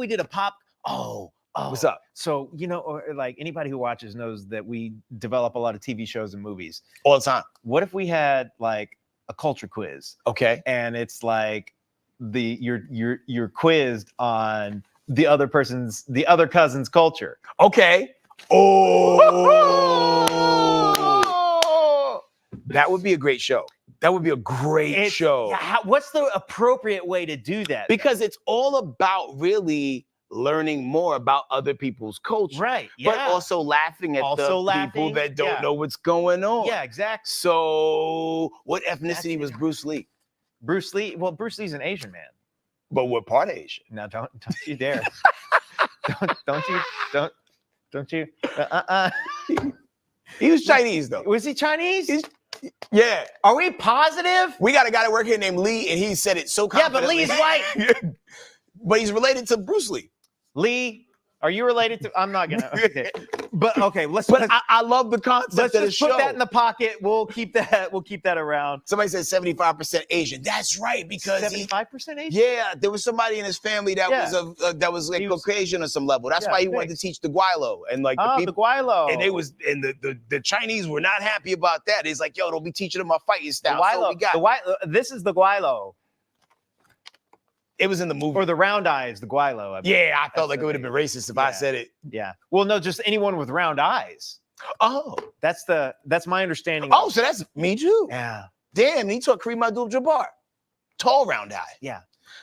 did a pop? Oh, what's up? So, anybody who watches knows that we develop a lot of TV shows and movies. All the time. What if we had a culture quiz? Okay. And it's you're quizzed on the other cousin's culture. Okay. Oh. That would be a great show. That would be a great show. What's the appropriate way to do that? Because it's all about really learning more about other people's culture. Right. Yeah. But also laughing at people that don't know what's going on. Yeah, exactly. So what ethnicity was Bruce Lee? Bruce Lee? Well, Bruce Lee's an Asian man. But what part of Asian? Now don't you dare. don't Don't you? He was Chinese though. Was he Chinese? Yeah. Are we positive? We got a guy that work here named Lee, and he said it so confidently. Yeah, but Lee's white. But he's related to Bruce Lee. Lee, are you related to? I'm not gonna. Okay. But okay, let's. But I love the concept let's of the just put show. that in the pocket. We'll keep that. We'll keep that around. Somebody said 75% Asian. That's right, because 75% Asian. Yeah, there was somebody in his family that was like Caucasian on some level. That's why he wanted to teach the Guaylo and like the people. The Guaylo. And the Chinese were not happy about that. It's like, yo, don't be teaching them our fighting style. The Guaylo. So we got, this is the Guaylo. It was in the movie. Or the round eyes, the Guaylo. Yeah, I felt like it would have been racist if I said it. Yeah. Well, no, just anyone with round eyes. Oh. That's my understanding. Oh, so that's me too. Yeah. Damn, he taught Kareem Abdul-Jabbar. Tall round eye. Yeah.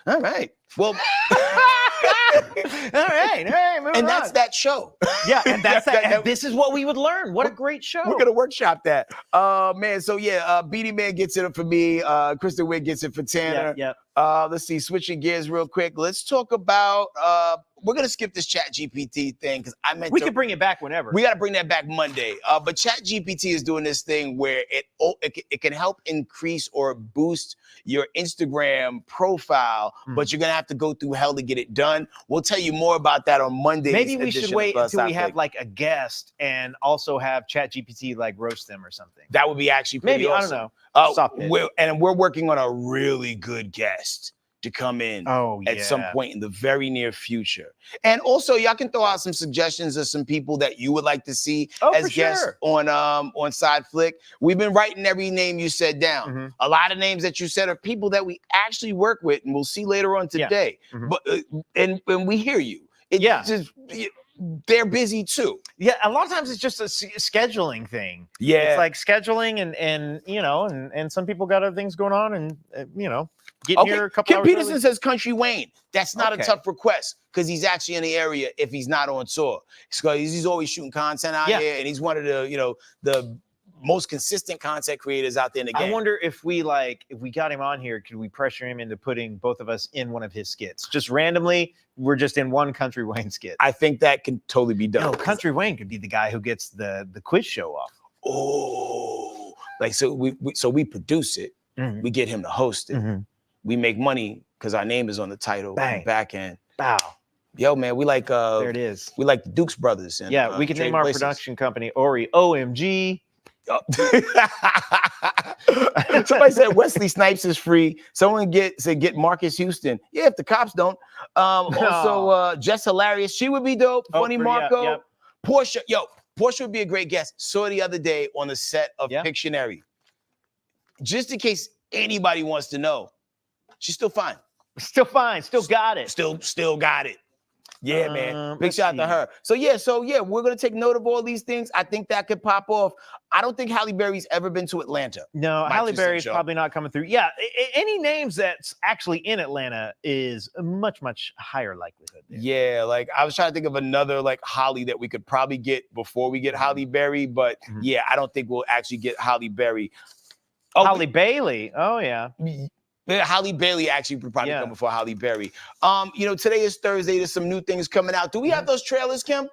All right. Well. All right. And that's that show. Yeah, and that's that. And this is what we would learn. What a great show. We're gonna workshop that. Man. So yeah, Beanie Man gets it for me. Kristen Wiig gets it for Tanner. Yeah. Let's see. Switching gears real quick. Let's talk about. We're gonna skip this Chat GPT thing because I meant we could bring it back whenever. We got to bring that back Monday. But Chat GPT is doing this thing where it can help increase or boost your Instagram profile, but you're gonna have to go through hell to get it done. We'll tell you more about that on Monday. Maybe we should wait until we have like a guest and also have Chat GPT like roast them or something. That would be actually pretty awesome. I don't know. We're working on a really good guest to come in at some point in the very near future. And also, y'all can throw out some suggestions of some people that you would like to see as guests on Side Flick. We've been writing every name you said down. A lot of names that you said are people that we actually work with, and we'll see later on today. But and we hear you. They're busy too. Yeah, a lot of times it's just a scheduling thing. Yeah, it's like scheduling, and some people got other things going on, and getting here a couple hours Kim Peterson early. says Country Wayne. That's not a tough request because he's actually in the area if he's not on tour. So he's always shooting content out here, and he's one of the most consistent content creators out there in the game. I wonder if we got him on here, could we pressure him into putting both of us in one of his skits? Just randomly, we're just in one Country Wayne skit. I think that can totally be done. No, Country Wayne could be the guy who gets the quiz show off. Oh, so we produce it. We get him to host it. We make money because our name is on the title. Bang. Back end. Bow. Yo, man, we like there it is. We like the Dukes brothers. And, we can name our production company Ori OMG. Somebody said Wesley Snipes is free. Someone said get Marcus Houston. Yeah, if the cops don't. Also, Jess Hilarious. She would be dope. Funny Marco. Portia. Yo, Portia would be a great guest. Saw her the other day on the set of Pictionary. Just in case anybody wants to know, she's still fine. Still fine. Still got it. Still got it. Yeah, man. Big shout out to her. So yeah, we're gonna take note of all these things. I think that could pop off. I don't think Halle Berry's ever been to Atlanta. No, Halle Berry's probably not coming through. Yeah, any names that's actually in Atlanta is a much, much higher likelihood. There. Yeah, like I was trying to think of another like Holly that we could probably get before we get Halle Berry, but yeah, I don't think we'll actually get Halle Berry. Oh, Halle Bailey. Oh yeah. Halle Bailey actually would probably come before Halle Berry. Today is Thursday. There's some new things coming out. Do we have those trailers, Kim?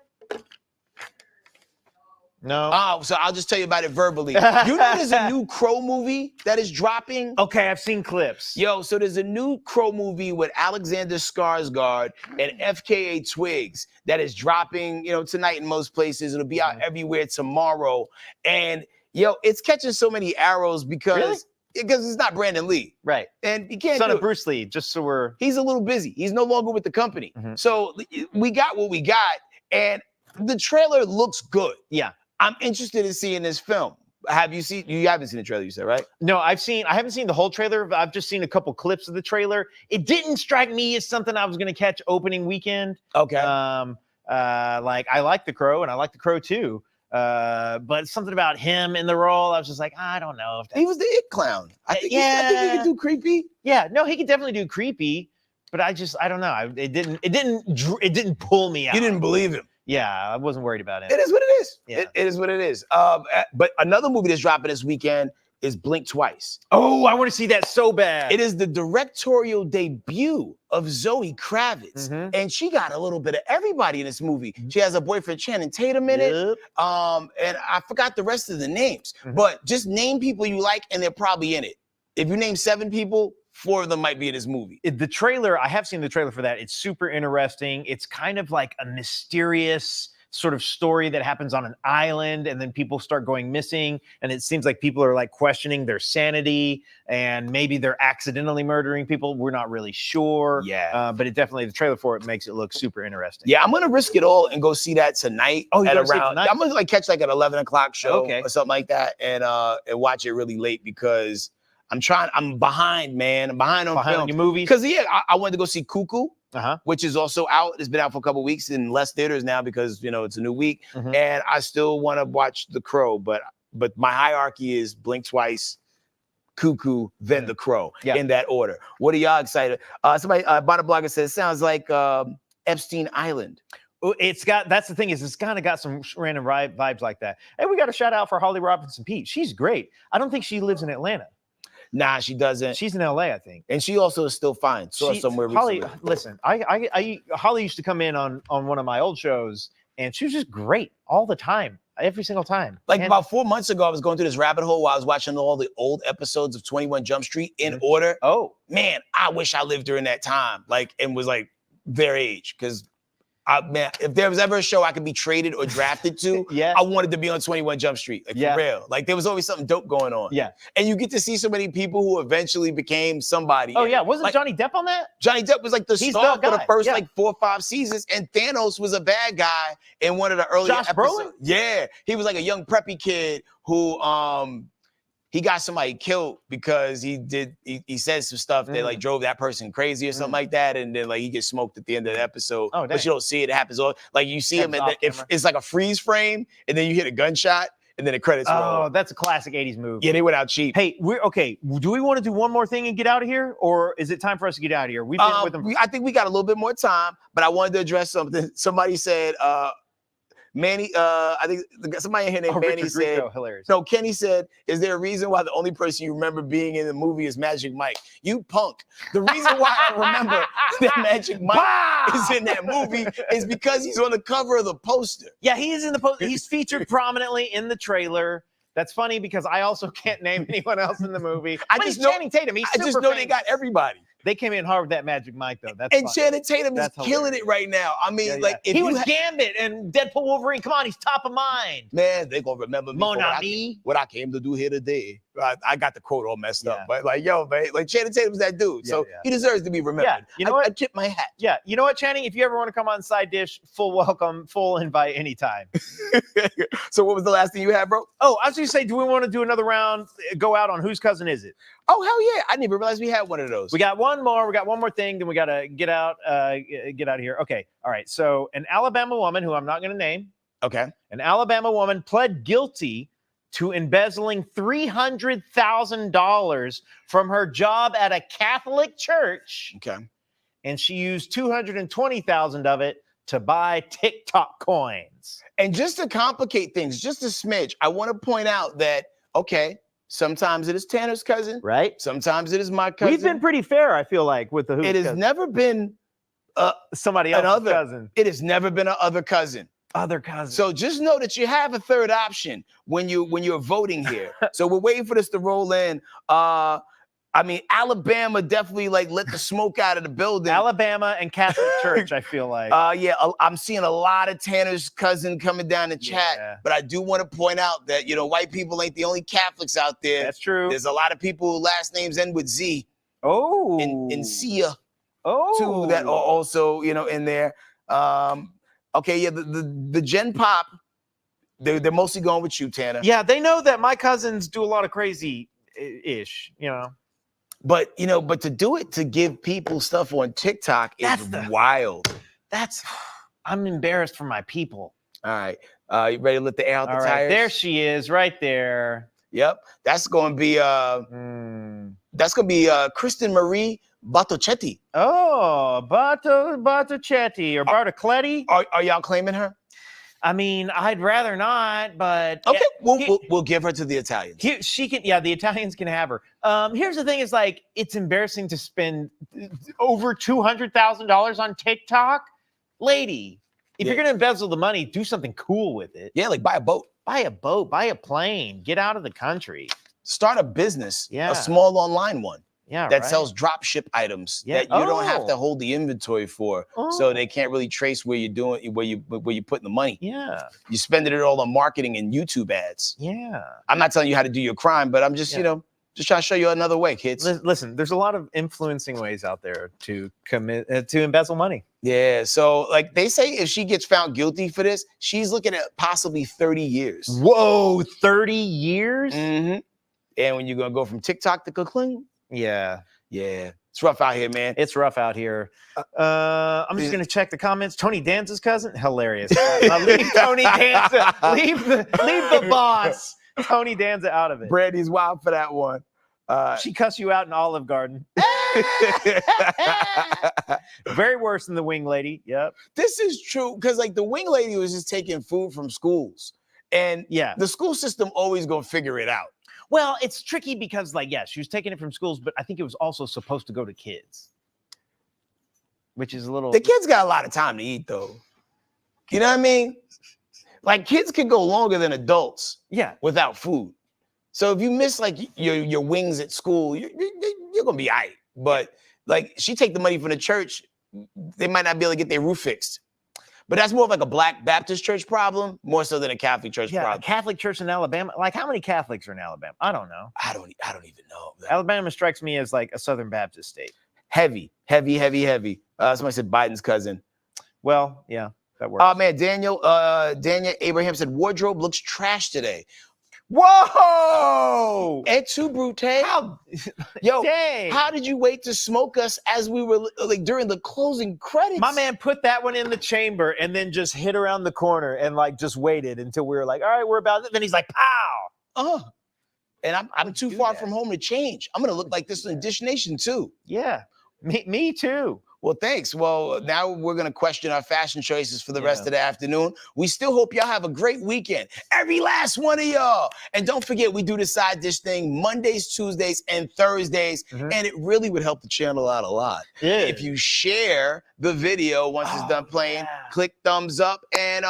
No. Oh, so I'll just tell you about it verbally. You know there's a new Crow movie that is dropping? Okay, I've seen clips. Yo, so there's a new Crow movie with Alexander Skarsgård and FKA Twigs that is dropping, tonight in most places. It'll be out everywhere tomorrow. And, it's catching so many arrows because it's not Brandon Lee. Right. And he can't Son of Bruce Lee, just so we're... He's a little busy. He's no longer with the company. So we got what we got, and the trailer looks good. Yeah. I'm interested in seeing this film. You haven't seen the trailer, you said, right? No, I haven't seen the whole trailer, but I've just seen a couple clips of the trailer. It didn't strike me as something I was going to catch opening weekend. Okay. I like The Crow, and I like The Crow too. But something about him in the role, I was just like, I don't know. He was the it clown. I think he could do creepy. Yeah, no, he could definitely do creepy, but I don't know. It didn't pull me out. You didn't believe him. Yeah, I wasn't worried about it. It is what it is. Yeah. It is what it is. But another movie that's dropping this weekend is Blink Twice. Oh, I want to see that so bad. It is the directorial debut of Zoe Kravitz. And she got a little bit of everybody in this movie. She has a boyfriend, Channing Tatum, in it. And I forgot the rest of the names. But just name people you like, and they're probably in it. If you name 7 people, 4 of them might be in this movie. The trailer, I have seen the trailer for that. It's super interesting. It's kind of like a mysterious sort of story that happens on an island, and then people start going missing, and it seems like people are like questioning their sanity, and maybe they're accidentally murdering people. We're not really sure. Yeah. But it definitely, the trailer for it makes it look super interesting. Yeah, I'm gonna risk it all and go see that tonight. Oh, you're at gonna see it around. tonight? I'm gonna like catch like an 11 o'clock show Okay. or something like that, and watch it really late because I'm behind, man. I'm behind on film. your movies. Because I wanted to go see Cuckoo, which is also out. It's been out for a couple of weeks in less theaters now because it's a new week, and I still want to watch The Crow, but my hierarchy is Blink Twice, Cuckoo, then The Crow, in that order. What are y'all excited? Somebody, Bada Blogger says, sounds like Epstein Island. That's the thing, is it's kind of got some random vibes like that. Hey, we got a shout out for Holly Robinson Pete. She's great. I don't think she lives in Atlanta. Nah, she doesn't. She's in LA, I think. And she also is still fine. Saw somewhere recently. Holly, listen, Holly used to come in on one of my old shows, and she was just great all the time, every single time. Like about 4 months ago, I was going through this rabbit hole while I was watching all the old episodes of 21 Jump Street in order. Oh. Man, I wish I lived during that time, and was like their age, because man, if there was ever a show I could be traded or drafted to, I wanted to be on 21 Jump Street, for real. Like there was always something dope going on. Yeah. And you get to see so many people who eventually became somebody. Oh yeah, wasn't Johnny Depp on that? Johnny Depp was like the star for the first like 4 or 5 seasons, and Thanos was a bad guy in one of the earlier Josh episodes. Brolin? Yeah, he was like a young preppy kid who he got somebody killed because he said some stuff that like drove that person crazy or something like that, and then like he gets smoked at the end of the episode. Oh, but you don't see it. It happens all like you see him, and it's like a freeze frame, and then you hit a gunshot, and then the credits roll. Oh, that's a classic 80s movie. Yeah, they went out cheap. Hey, we're okay. Do we want to do one more thing and get out of here, or is it time for us to get out of here? We've been with them. I think we got a little bit more time, but I wanted to address something. Somebody said, Manny, I think somebody in here named Manny Richard said, Grieco, hilarious. No, Kenny said, is there a reason why the only person you remember being in the movie is Magic Mike? You punk. The reason why I remember that Magic Mike is in that movie is because he's on the cover of the poster. Yeah, he is in the poster. He's featured prominently in the trailer. That's funny because I also can't name anyone else in the movie. I just know Channing Tatum. I just know they got everybody. They came in hard with that Magic Mike, though. That's and funny. Channing Tatum is That's killing it right now. I mean, if he was Gambit and Deadpool Wolverine. Come on, he's top of mind. Man, they gonna remember me Mon for ami. what I came to do here today. I got the quote all messed up, but like, yo, man, like Channing Tatum's that dude, so he deserves to be remembered. Yeah, you know what? I tip my hat. Yeah, you know what, Channing? If you ever want to come on Side Dish, full welcome, full invite anytime. So what was the last thing you had, bro? Oh, I was going to say, do we want to do another round, go out on Whose Cousin Is It? Oh, hell yeah. I didn't even realize we had one of those. We got one more. We got one more thing. Then we got to get out of here. Okay. All right. So an Alabama woman who I'm not going to name. Okay. An Alabama woman pled guilty to embezzling $300,000 from her job at a Catholic church. Okay. And she used $220,000 of it to buy TikTok coins. And just to complicate things, just a smidge, I want to point out that, okay, sometimes it is Tanner's cousin. Right. Sometimes it is my cousin. We've been pretty fair, I feel like, with the Who's It has cousin. never been somebody else's cousin. It has never been an other cousin. Other cousin. So just know that you have a third option when you're voting here. So we're waiting for this to roll in. I mean, Alabama definitely like let the smoke out of the building. Alabama and Catholic Church, I feel like. Yeah, I'm seeing a lot of Tanner's cousin coming down the chat, but I do want to point out that, white people ain't the only Catholics out there. That's true. There's a lot of people whose last names end with Z. Oh. And Sia. Oh. Too, that are also, in there. Okay, yeah, the Gen Pop, they're mostly going with you, Tanner. Yeah, they know that my cousins do a lot of crazy-ish, But to do it to give people stuff on TikTok is wild. I'm embarrassed for my people. All right. You ready to let the air out the All right, tires? there she is, right there. Yep. That's gonna be Kristen Marie Bartochetti. Oh, Bartochetti or Bartocletti. Are y'all claiming her? I mean, I'd rather not, but Okay, we'll give her to the Italians. She can, the Italians can have her. Here's the thing: is like it's embarrassing to spend over $200,000 on TikTok, lady. If you're gonna embezzle the money, do something cool with it. Yeah, like buy a boat, buy a plane, get out of the country, start a business, a small online one. That sells drop ship items that you don't have to hold the inventory for, so they can't really trace where you're doing, where you putting the money. Yeah, you spending it all on marketing and YouTube ads. Yeah, I'm not telling you how to do your crime, but I'm just just trying to show you another way, kids. Listen, there's a lot of influencing ways out there to commit to embezzle money. Yeah, so like they say, if she gets found guilty for this, she's looking at possibly 30 years. Whoa, 30 years? Mm-hmm. And when you're gonna go from TikTok to Clean. Yeah. It's rough out here, man. It's rough out here. I'm just gonna check the comments. Tony Danza's cousin, hilarious. Leave Tony Danza. Leave the boss, Tony Danza, out of it. Brandy's wild for that one. She cussed you out in Olive Garden. Very worse than the wing lady. Yep. This is true because like the wing lady was just taking food from schools, and the school system always gonna figure it out. Well, it's tricky because, like, she was taking it from schools, but I think it was also supposed to go to kids, which is a little. The kids got a lot of time to eat, though. You know what I mean? Like, kids can go longer than adults. Without food. So if you miss like your wings at school, you're gonna be all right. But like, she take the money from the church, they might not be able to get their roof fixed. But that's more of like a Black Baptist church problem, more so than a Catholic church problem. A Catholic church in Alabama. Like, how many Catholics are in Alabama? I don't know. I don't even know. Alabama strikes me as like a Southern Baptist state. Heavy. Somebody said Biden's cousin. Well, yeah, that works. Oh man, Daniel Abraham said wardrobe looks trash today. Whoa! Et tu, Brute? Yo, dang. How did you wait to smoke us as we were like during the closing credits? My man put that one in the chamber and then just hit around the corner and like just waited until we were like, all right, we're about it. Then he's like, pow! And I'm too far from home to change. I'm gonna look like this in Dish Nation too. Yeah, me too. Well, thanks. Well, now we're going to question our fashion choices for the rest of the afternoon. We still hope y'all have a great weekend. Every last one of y'all. And don't forget, we do the side dish thing Mondays, Tuesdays, and Thursdays. And it really would help the channel out a lot. If you share the video once it's done playing, click thumbs up, and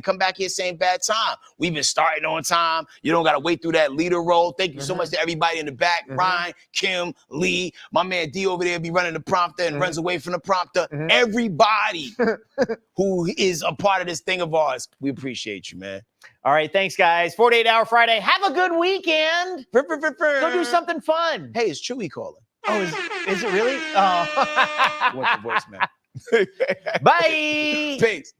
come back here same bad time. We've been starting on time. You don't got to wait through that leader role. Thank you so much to everybody in the back. Ryan, Kim, Lee, my man D over there be running the prompter and runs away from the prompter. Everybody who is a part of this thing of ours, we appreciate you, man. All right, thanks, guys. 48-hour Friday. Have a good weekend. Go do something fun. Hey, it's Chewy calling. Oh, is it really? Oh. What's the voicemail? Bye. Peace.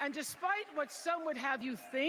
And despite what some would have you think,